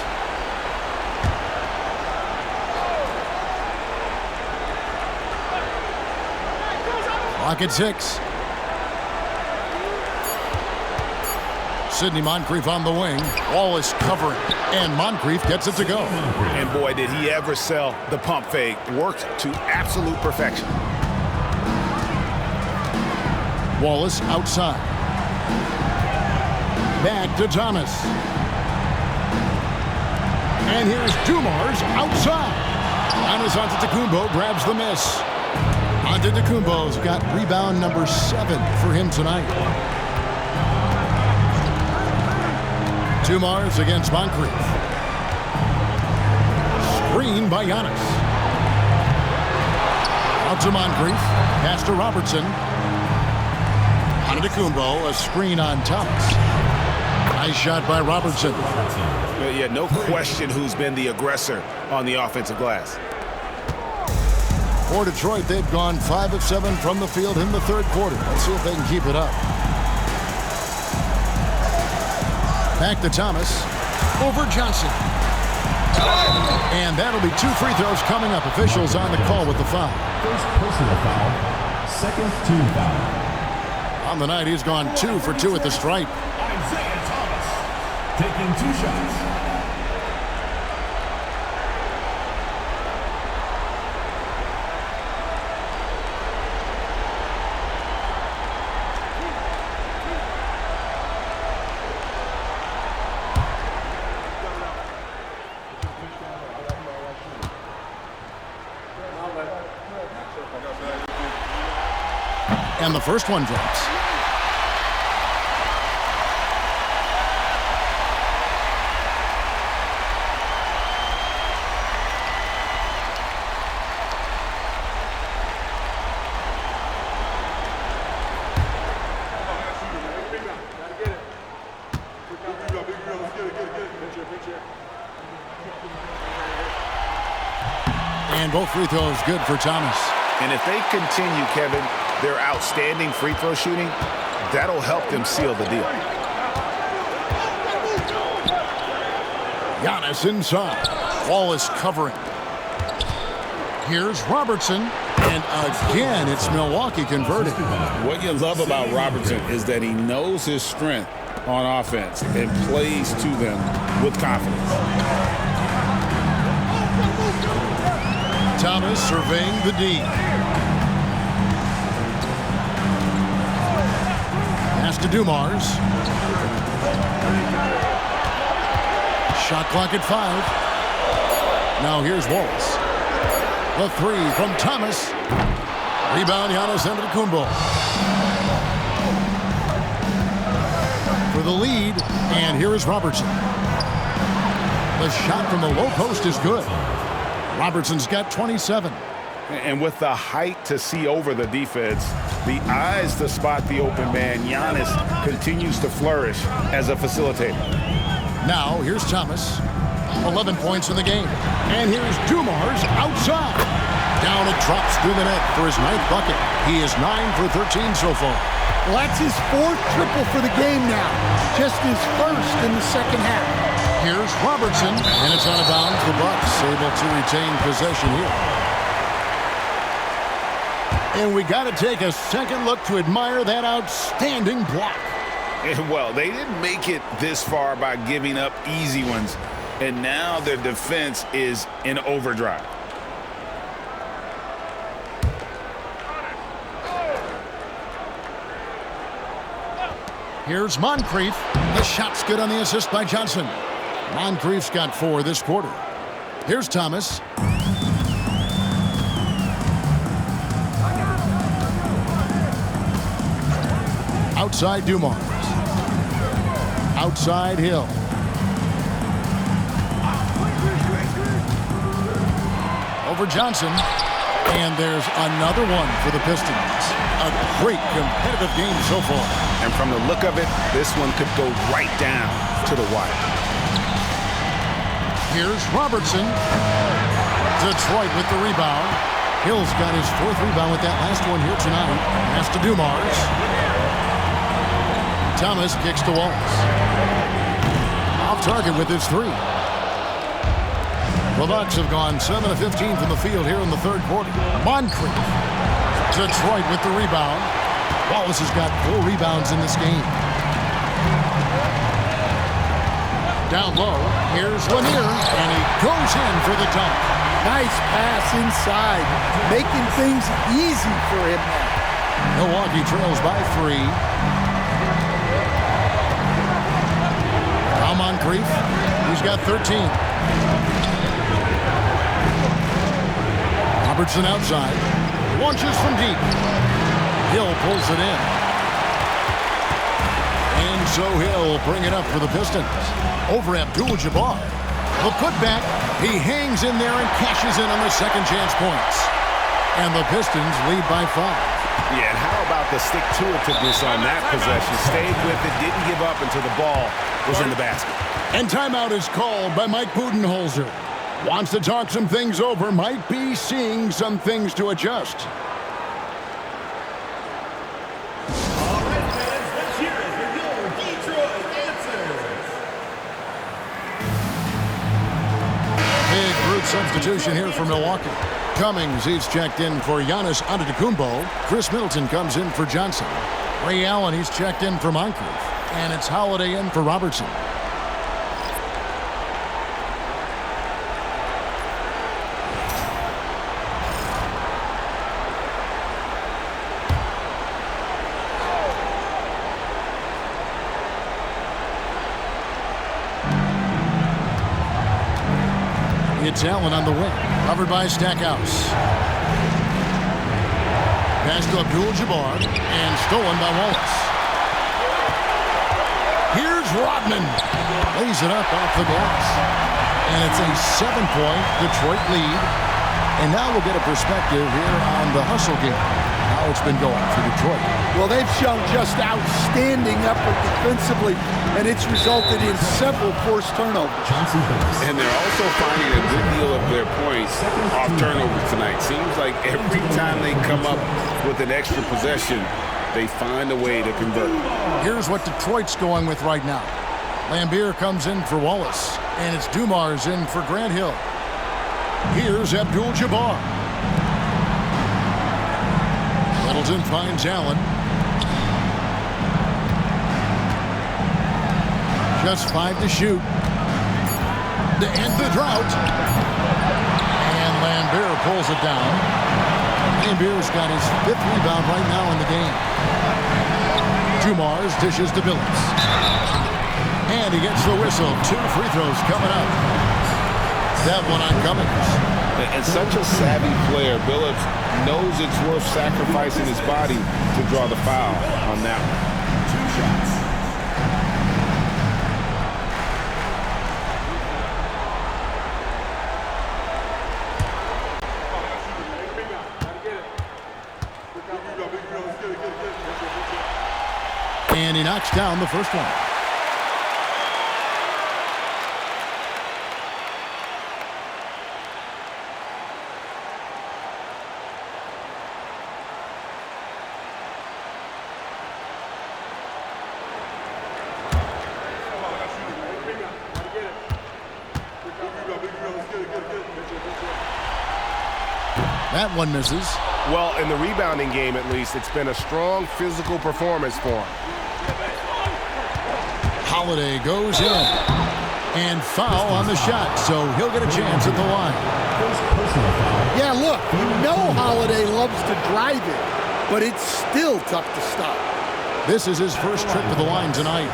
Clock at 6. Sidney Moncrief on the wing. Wallace covering, and Moncrief gets it to go. And boy, did he ever sell the pump fake. Worked to absolute perfection. Wallace outside. Back to Thomas. And here's Dumars outside. Giannis Antetokounmpo grabs the miss. Antetokounmpo's got rebound number 7 for him tonight. Dumars against Moncrief. Screen by Giannis. Out to Moncrief. Pass to Robertson. Antetokounmpo, a screen on Thomas. Nice shot by Robertson. Yeah, no question who's been the aggressor on the offensive glass. For Detroit, they've gone 5 of 7 from the field in the third quarter. Let's see if they can keep it up. Back to Thomas. Over Johnson. And that'll be 2 free throws coming up. Officials on the call with the foul. First personal foul, second team foul. On the night, he's gone 2 for 2 at the stripe. Isaiah Thomas taking 2 shots. And the first one drops. And both free throws good for Thomas. And if they continue, Kevin, their outstanding free throw shooting, that'll help them seal the deal. Giannis inside. Wallace covering. Here's Robertson. And again, it's Milwaukee converting. What you love about Robertson is that he knows his strength on offense and plays to them with confidence. Thomas surveying the D. Pass to Dumars. Shot clock at 5. Now here's Wallace. The 3 from Thomas. Rebound Giannis Antetokounmpo. For the lead, and here is Robertson. The shot from the low post is good. Robertson's got 27. And with the height to see over the defense, the eyes to spot the open man, Giannis continues to flourish as a facilitator. Now, here's Thomas. 11 points in the game. And here's Dumars outside. Down it drops through the net for his 9th bucket. He is 9 for 13 so far. Well, that's his 4th triple for the game now. Just his 1st in the second half. Here's Robertson, and it's out of bounds. The Bucks able to retain possession here. And we got to take a second look to admire that outstanding block. And, well, they didn't make it this far by giving up easy ones, and now their defense is in overdrive. Here's Moncrief. The shot's good on the assist by Johnson. Moncrief's got 4 this quarter. Here's Thomas. Outside Dumars. Outside Hill. Over Johnson. And there's another one for the Pistons. A great competitive game so far. And from the look of it, this one could go right down to the wire. Here's Robertson. Detroit with the rebound. Hill's got his 4th rebound with that last one here tonight. Pass to Dumars. Thomas kicks to Wallace. Off target with his 3. The Bucks have gone 7 of 15 from the field here in the 3rd quarter. Moncrief. Detroit with the rebound. Wallace has got 4 rebounds in this game. Down low, here's Lanier, and he goes in for the dunk. Nice pass inside, making things easy for him now. Milwaukee trails by 3. Now Moncrief, he's got 13. Robertson outside, launches from deep. Hill pulls it in. And so Hill bring it up for the Pistons. Over Abdul-Jabbar. The putback, he hangs in there and cashes in on the second chance points. And the Pistons lead by 5. Yeah, and how about the stick-to-itiveness on that possession? Stayed with it, didn't give up until the ball was in the basket. And timeout is called by Mike Budenholzer. Wants to talk some things over, might be seeing some things to adjust. Substitution here for Milwaukee. Cummings, he's checked in for Giannis Antetokounmpo. Chris Middleton comes in for Johnson. Ray Allen, he's checked in for Moncrief. And it's Holiday in for Robertson. It's Allen on the wing, covered by Stackhouse. Pass to Abdul-Jabbar, and stolen by Wallace. Here's Rodman. Lays it up off the glass. And it's a 7-point Detroit lead. And now we'll get a perspective here on the hustle game. How it's been going for Detroit. Well, they've shown just outstanding effort defensively, and it's resulted in several forced turnovers. And they're also finding a good deal of their points off turnovers tonight. Seems like every time they come up with an extra possession, they find a way to convert. Here's what Detroit's going with right now. Lambier comes in for Wallace, and it's Dumars in for Grant Hill. Here's Abdul-Jabbar. Middleton finds Allen. Just 5 to shoot. To end the drought. And Lambier pulls it down. Lambier's got his 5th rebound right now in the game. Dumars dishes to Billups. And he gets the whistle. 2 free throws coming up. That one on Cummings. And such a savvy player, Billups knows it's worth sacrificing his body to draw the foul on that one. 2 shots. And he knocks down the first one. That one misses. Well, in the rebounding game, at least, it's been a strong physical performance for him. Holiday goes in. And foul on the shot, so he'll get a chance at the line. Yeah, look, you know Holiday loves to drive it, but it's still tough to stop. This is his first trip to the line tonight.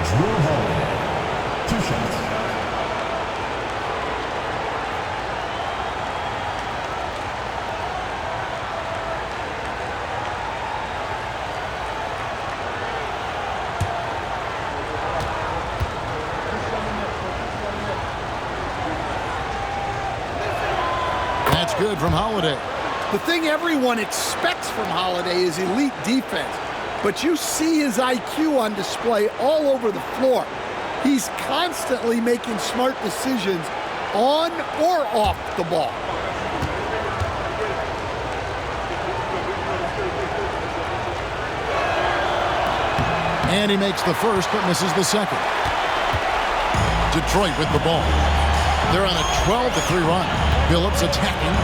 Drew Holiday, 2 shots. That's good from Holiday. The thing everyone expects from Holiday is elite defense, but you see his IQ on display all over the floor. He's constantly making smart decisions on or off the ball. And he makes the first, but misses the second. Detroit with the ball. They're on a 12-3 run. Phillips attacking.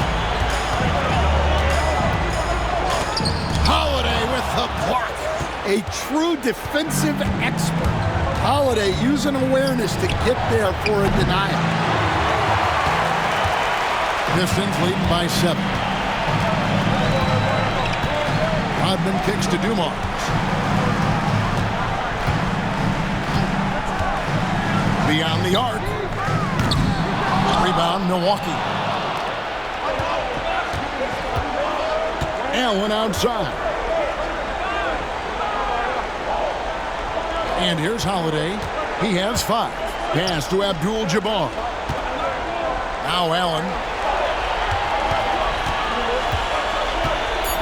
Holiday with the block. A true defensive expert. Holiday using awareness to get there for a denial. Pistons leading by 7. Rodman kicks to Dumars. Beyond the arc. Rebound, Milwaukee. Allen outside. And here's Holiday. He has 5. Pass to Abdul-Jabbar. Now Allen.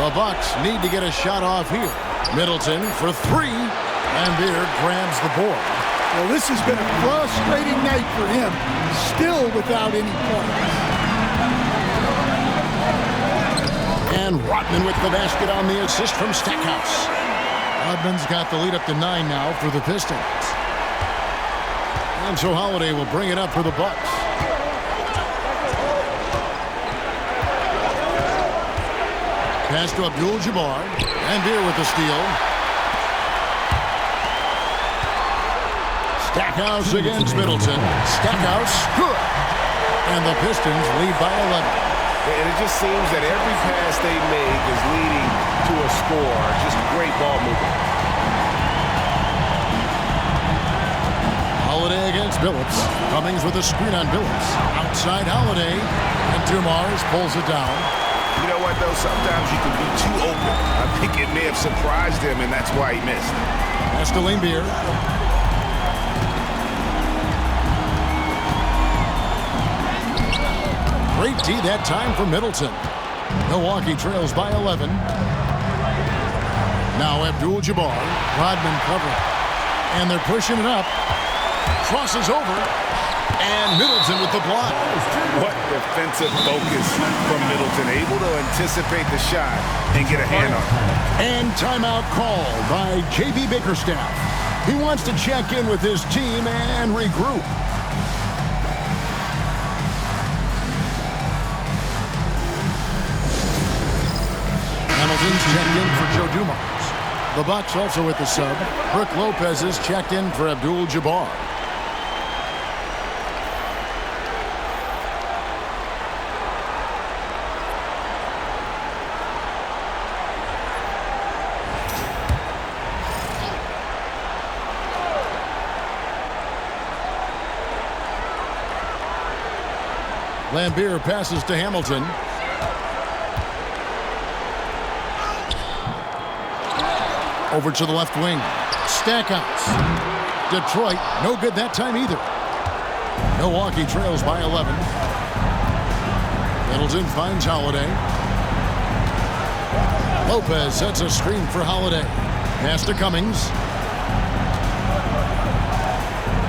The Bucks need to get a shot off here. Middleton for 3. And Beard grabs the board. Well, this has been a frustrating night for him. Still without any points. And Rodman with the basket on the assist from Stackhouse. Rodman's got the lead up to 9 now for the Pistons. And so Holiday will bring it up for the Bucks. Pass to Abdul-Jabbar. And Beer with the steal. Stackhouse against Middleton. Stackhouse, good. And the Pistons lead by 11. And it just seems that every pass they make is leading to a score. Just great ball movement. Holiday against Billups. Cummings with a screen on Billups. Outside Holiday. And Dumars pulls it down. You know what, though? Sometimes you can be too open. I think it may have surprised him, and that's why he missed. That's to Beer. Great D that time for Middleton. Milwaukee trails by 11. Now Abdul-Jabbar. Rodman covering. And they're pushing it up. Crosses over. And Middleton with the block. What defensive focus from Middleton. Able to anticipate the shot and get a hand on it. And timeout called by J.B. Bickerstaff. He wants to check in with his team and regroup. Hamilton's checked in for Joe Dumars. The Bucks also with the sub. Brook Lopez is checked in for Abdul-Jabbar. Lambeer passes to Hamilton. Over to the left wing. Stackhouse. Detroit, no good that time either. Milwaukee trails by 11. Middleton finds Holiday. Lopez sets a screen for Holiday. Pass to Cummings.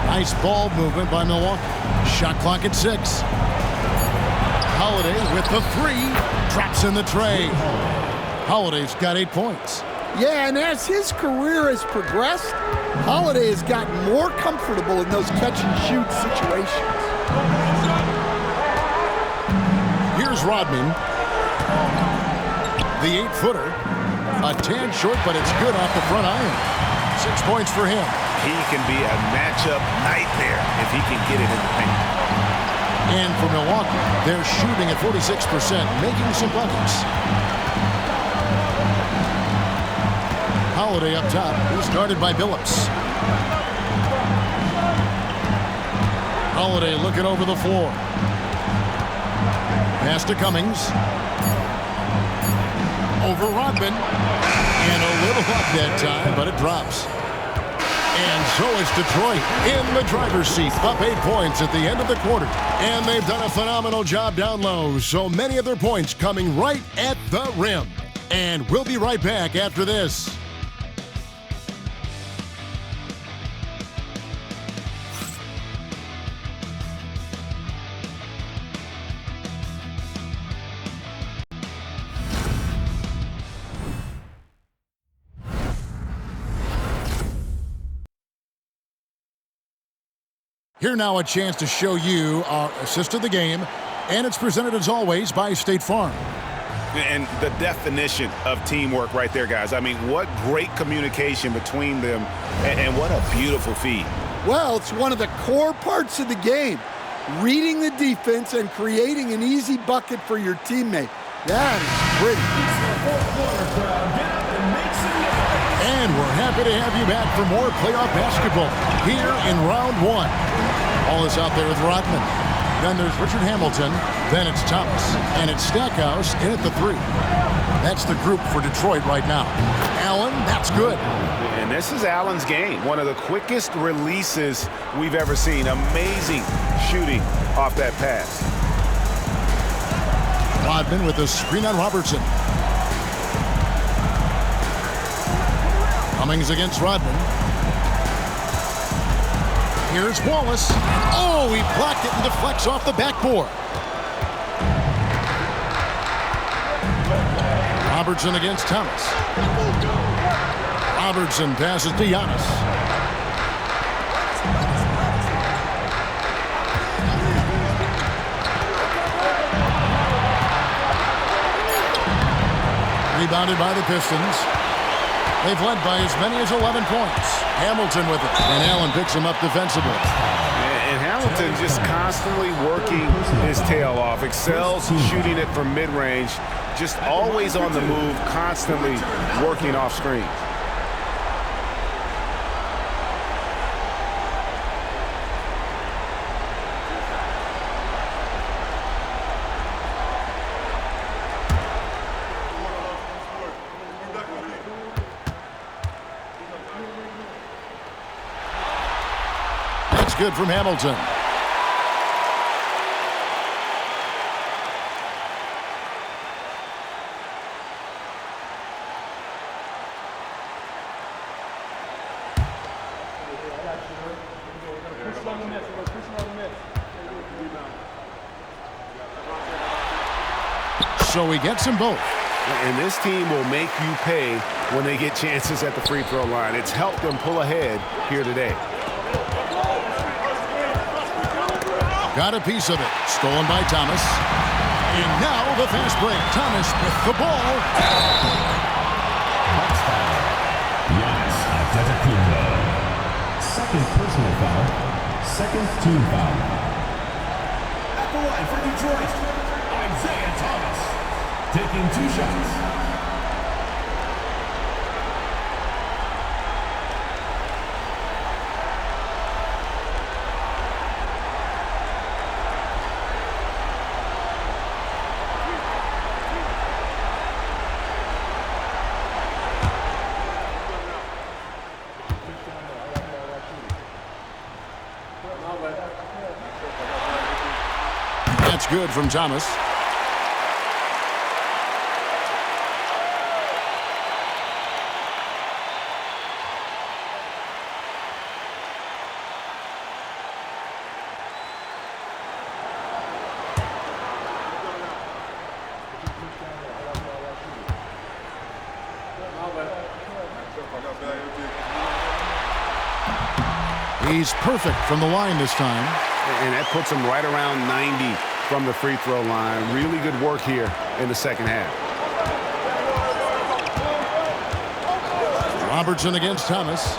Nice ball movement by Milwaukee. Shot clock at 6. Holiday with the 3. Drops in the tray. Holiday's got 8 points. Yeah, and as his career has progressed, Holiday has gotten more comfortable in those catch-and-shoot situations. Here's Rodman. The 8-footer. A tad short, but it's good off the front iron. 6 points for him. he can be a matchup nightmare if he can get it in the paint. And for Milwaukee, they're shooting at 46%, making some buckets. Holiday up top, who's guarded by Billups. Holiday looking over the floor. Pass to Cummings. Over Rodman. And a little luck that time, but it drops. And so is Detroit in the driver's seat, up 8 points at the end of the quarter. And they've done a phenomenal job down low, so many of their points coming right at the rim. And we'll be right back after this. Here now a chance to show you our assist of the game, and it's presented as always by State Farm. And the definition of teamwork right there, guys. I mean, what great communication between them, and what a beautiful feed. Well, it's one of the core parts of the game. Reading the defense and creating an easy bucket for your teammate. That is pretty. And we're happy to have you back for more playoff basketball here in round one. All is out there with Rodman. Then there's Richard Hamilton. Then it's Thomas. And it's Stackhouse in at the 3. That's the group for Detroit right now. Allen, that's good. And this is Allen's game. One of the quickest releases we've ever seen. Amazing shooting off that pass. Rodman with a screen on Robertson. Cummings against Rodman. Here's Wallace. Oh, he blocked it and deflects off the backboard. Robertson against Thomas. Robertson passes to Giannis. Rebounded by the Pistons. They've led by as many as 11 points. Hamilton with it, and Allen picks him up defensively. And Hamilton just constantly working his tail off, excels shooting it from mid-range, just always on the move, constantly working off screen. Good from Hamilton. So he gets them both. And this team will make you pay when they get chances at the free throw line. It's helped them pull ahead here today. Got a piece of it. Stolen by Thomas. And now the fast break. Thomas with the ball. Giannis Antetokounmpo. Second personal foul. Second team foul. At the line for Detroit, Isaiah Thomas. Taking 2 shots. That's good from Thomas. He's perfect from the line this time. And that puts him right around 90 from the free throw line. Really good work here in the second half. Robertson against Thomas.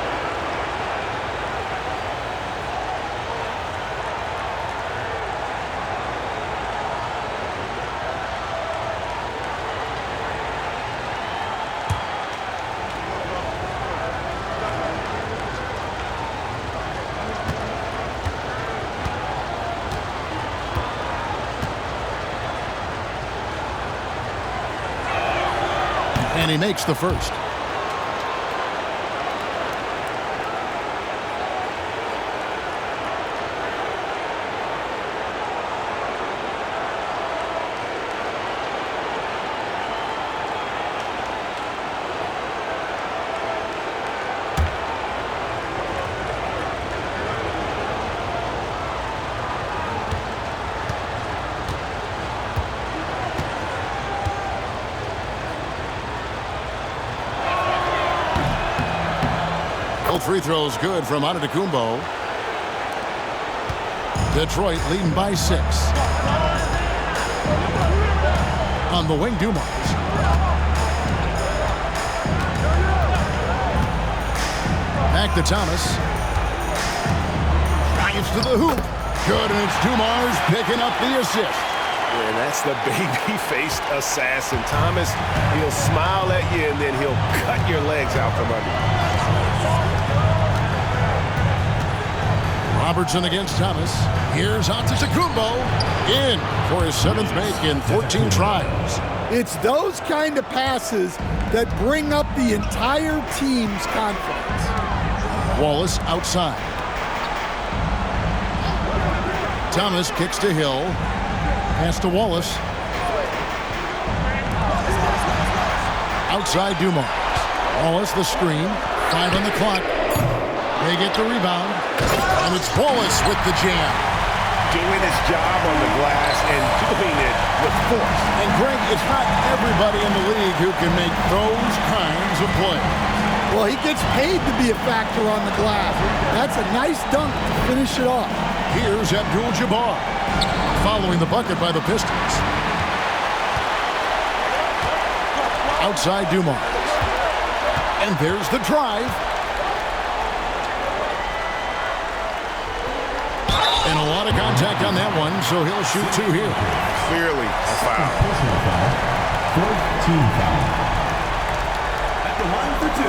And he makes the first. Both free throws good from Antetokounmpo. Detroit leading by 6. On the wing, Dumars. Back to Thomas. Drives to the hoop. Good, and it's Dumars picking up the assist. And that's the baby-faced assassin. Thomas, he'll smile at you, and then he'll cut your legs out from under you. Robertson against Thomas. Here's Antetokounmpo in for his 7th make in 14 tries. It's those kind of passes that bring up the entire team's confidence. Wallace outside. Thomas kicks to Hill. Pass to Wallace. Outside Dumars. Wallace the screen. 5 on the clock. They get the rebound. And it's Wallace with the jam. Doing his job on the glass and doing it with force. And Greg, it's not everybody in the league who can make those kinds of plays. Well, he gets paid to be a factor on the glass. That's a nice dunk to finish it off. Here's Abdul-Jabbar, following the bucket by the Pistons. Outside Dumars. And there's the drive. And a lot of contact on that one, so he'll shoot 2 here. Clearly a foul. Team foul. At the line for 2,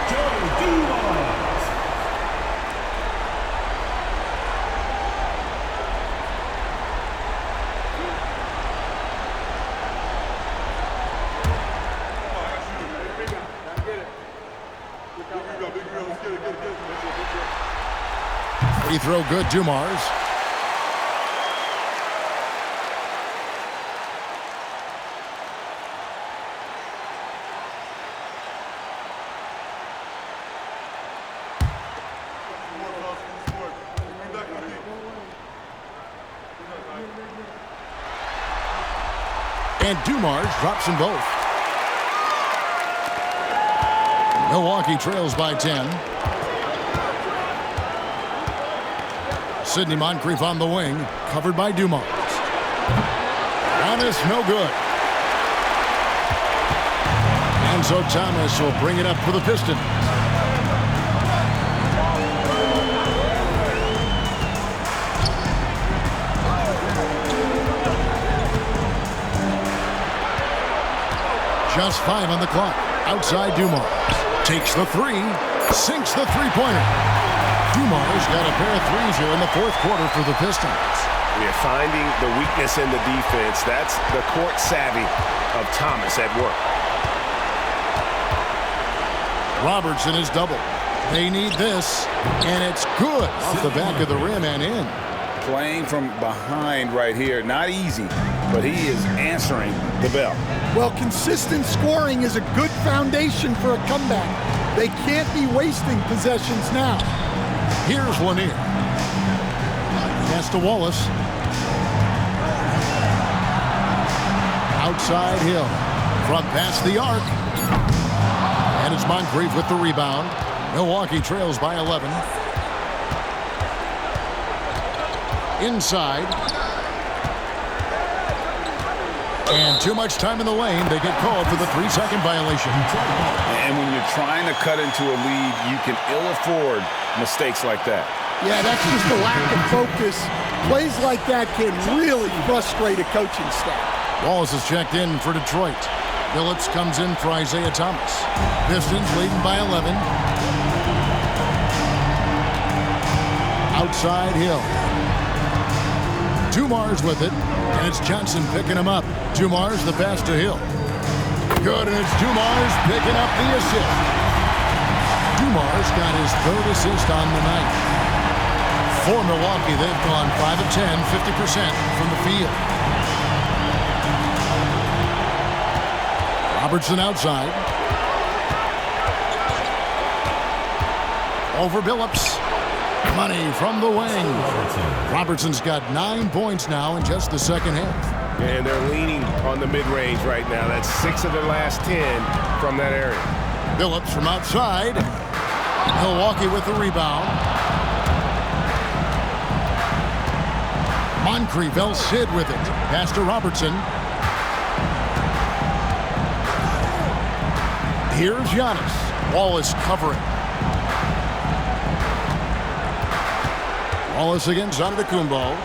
Joe Dumars. Free throw good, Dumars. And Dumars drops them both. Milwaukee trails by 10. Sidney Moncrief on the wing, covered by Dumars. Giannis, no good. And so Thomas will bring it up for the Pistons. Just 5 on the clock. Outside Dumars. Takes the 3. Sinks the three-pointer. Dumars got a pair of threes here in the 4th quarter for the Pistons. We're finding the weakness in the defense. That's the court savvy of Thomas at work. Robertson is double. They need this, and it's good off the back of the rim and in. Playing from behind right here. Not easy, but he is answering the bell. Well, consistent scoring is a good foundation for a comeback. They can't be wasting possessions now. Here's Lanier. Pass to Wallace. Outside Hill. From past the arc. And it's Moncrief with the rebound. Milwaukee trails by 11. Inside. And too much time in the lane. They get called for the 3-second violation. And when you're trying to cut into a lead, you can ill afford mistakes like that. Yeah, that's just a lack of focus. Plays like that can really frustrate a coaching staff. Wallace is checked in for Detroit. Billups comes in for Isaiah Thomas. Pistons leading by 11. Outside Hill. Dumars with it, and it's Johnson picking him up. Dumars the pass to Hill. Good, and it's Dumars picking up the assist. Dumars got his third assist on the night. For Milwaukee, they've gone 5 of 10, 50% from the field. Robertson outside. Over Billups. Money from the wing. Robertson's got 9 points now in just the second half. And they're leaning on the mid-range right now. That's 6 of their last 10 from that area. Billups from outside. Milwaukee with the rebound. Moncrief, El Cid with it. Pass to Robertson. Here's Giannis. Wallace covering. Wallace against Antetokounmpo.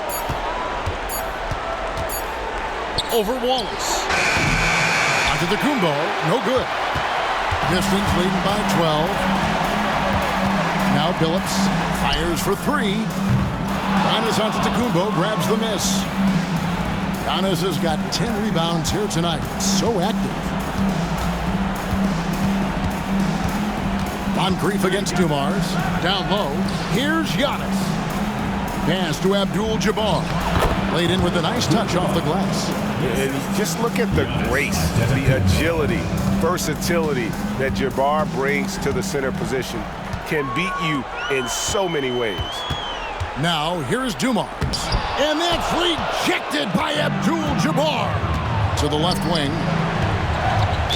Over Wallace. Antetokounmpo, no good. Pistons leading by 12. Now Billups fires for 3. Giannis Antetokounmpo grabs the miss. Giannis has got 10 rebounds here tonight. So active. Moncrief against Dumars. Down low. Here's Giannis. Pass to Abdul-Jabbar. Laid in with a nice touch off the glass. And just look at the grace, the agility, versatility that Jabbar brings to the center position. Can beat you in so many ways. Now, here's Dumars. And that's rejected by Abdul-Jabbar. To the left wing.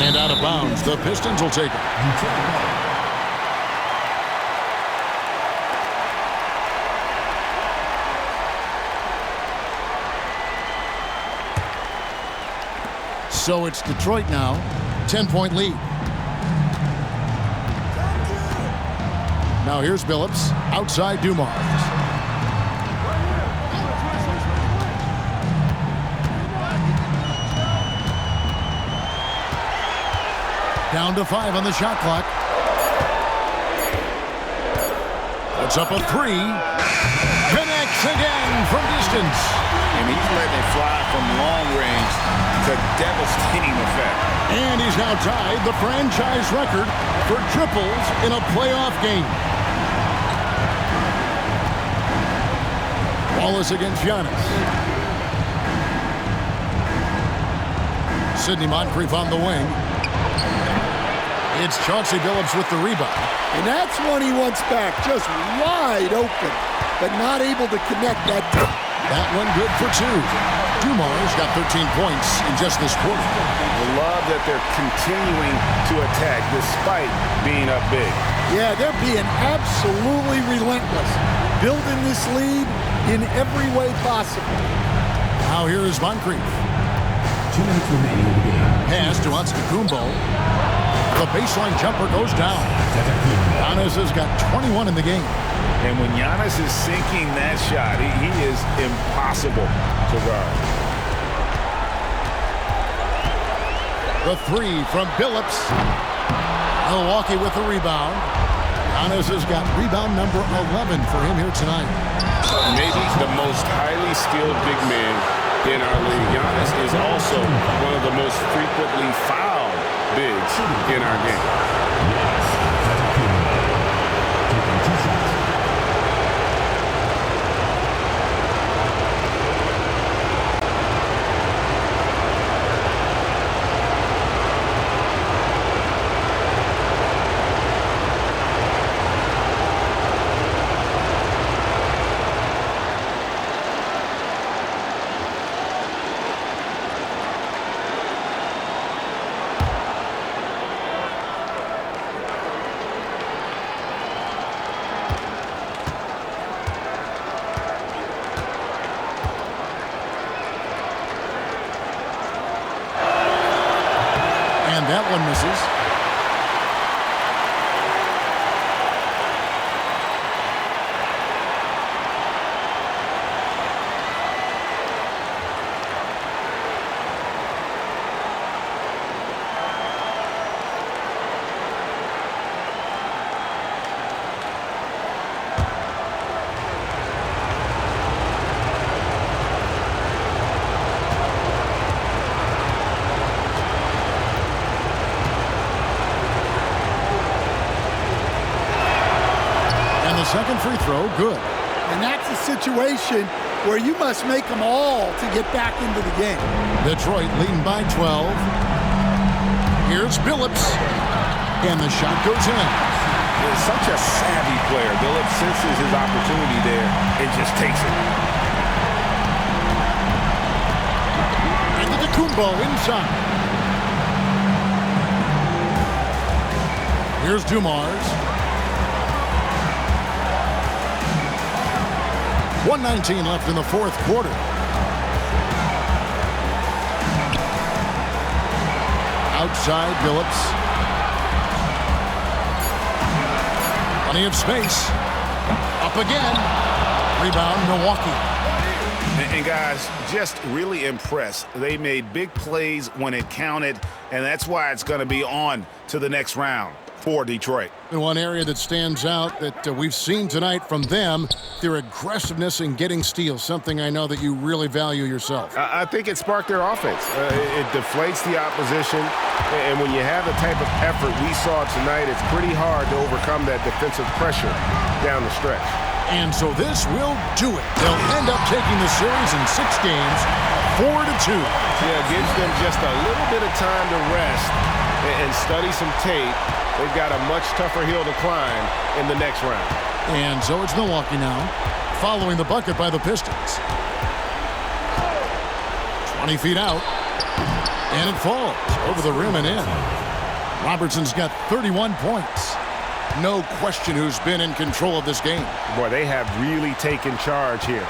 And out of bounds. The Pistons will take it. So it's Detroit now, 10-point lead. Now here's Billups, outside Dumars. Down to 5 on the shot clock. Puts up a 3. Connects again from distance. And he's letting it fly from long range to devastating effect. And he's now tied the franchise record for triples in a playoff game. Wallace against Giannis. Sidney Moncrief on the wing. It's Chauncey Billups with the rebound. And that's one he wants back, just wide open, but not able to connect that time. That one good for 2. Dumars got 13 points in just this quarter. I love that they're continuing to attack despite being up big. Yeah, they're being absolutely relentless, building this lead in every way possible. Now here is Moncrief. 2 minutes remaining in the game. Pass to Antetokounmpo. The baseline jumper goes down. Giannis has got 21 in the game. And when Giannis is sinking that shot, he is impossible to guard. The 3 from Billups. Milwaukee with the rebound. Giannis has got rebound number 11 for him here tonight. Maybe the most highly skilled big man in our league. Giannis is also one of the most frequently fouled bigs in our game. That one misses. second free throw, good. And that's a situation where you must make them all to get back into the game. Detroit leading by 12. Here's Billups, and the shot goes in. He's such a savvy player. Billups senses his opportunity there and just takes it. Kumbo inside. Here's Dumars. 1:19 left in the fourth quarter. Outside Billups. Plenty of space. Up again. Rebound Milwaukee. And guys, just really impressed. They made big plays when it counted, and that's why it's going to be on to the next round for Detroit. And one area that stands out that we've seen tonight from them, their aggressiveness in getting steals, something I know that you really value yourself. I think it sparked their offense. It deflates the opposition, and when you have the type of effort we saw tonight, it's pretty hard to overcome that defensive pressure down the stretch. And so this will do it. They'll end up taking the series in 6 games, 4-2. Yeah, it gives them just a little bit of time to rest and study some tape. They've got a much tougher hill to climb in the next round. And so it's Milwaukee now, following the bucket by the Pistons. 20 feet out, and it falls over the rim and in. Robertson's got 31 points. No question who's been in control of this game. Boy, they have really taken charge here.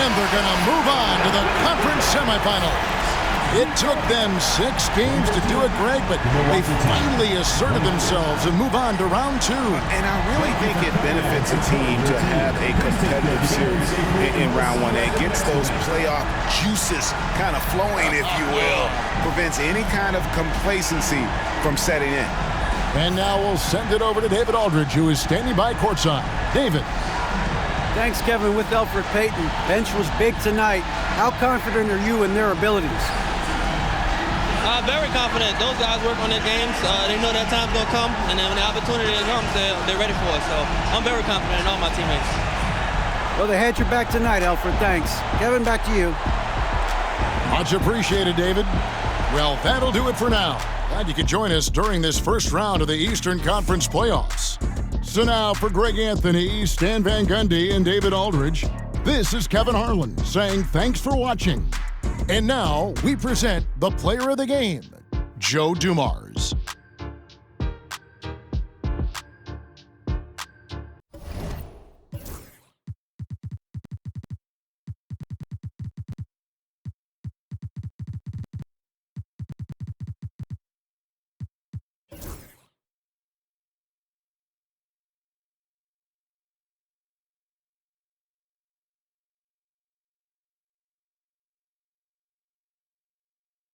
And they're going to move on to the conference semifinals. It took them 6 games to do it, Greg, but they finally asserted themselves and move on to round 2. And I really think it benefits a team to have a competitive series in round 1. It gets those playoff juices kind of flowing, if you will. Prevents any kind of complacency from setting in. And now we'll send it over to David Aldridge, who is standing by courtside. David. Thanks, Kevin. With Elfrid Payton, bench was big tonight. How confident are you in their abilities? Very confident. Those guys work on their games. They know that time's going to come, and then when the opportunity comes, they're ready for it. So I'm very confident in all my teammates. Well, they had your back tonight, Elfrid. Thanks. Kevin, back to you. Much appreciated, David. Well, that'll do it for now. Glad you could join us during this first round of the Eastern Conference playoffs. So now for Greg Anthony, Stan Van Gundy, and David Aldridge, this is Kevin Harlan saying thanks for watching. And now we present the player of the game, Joe Dumars.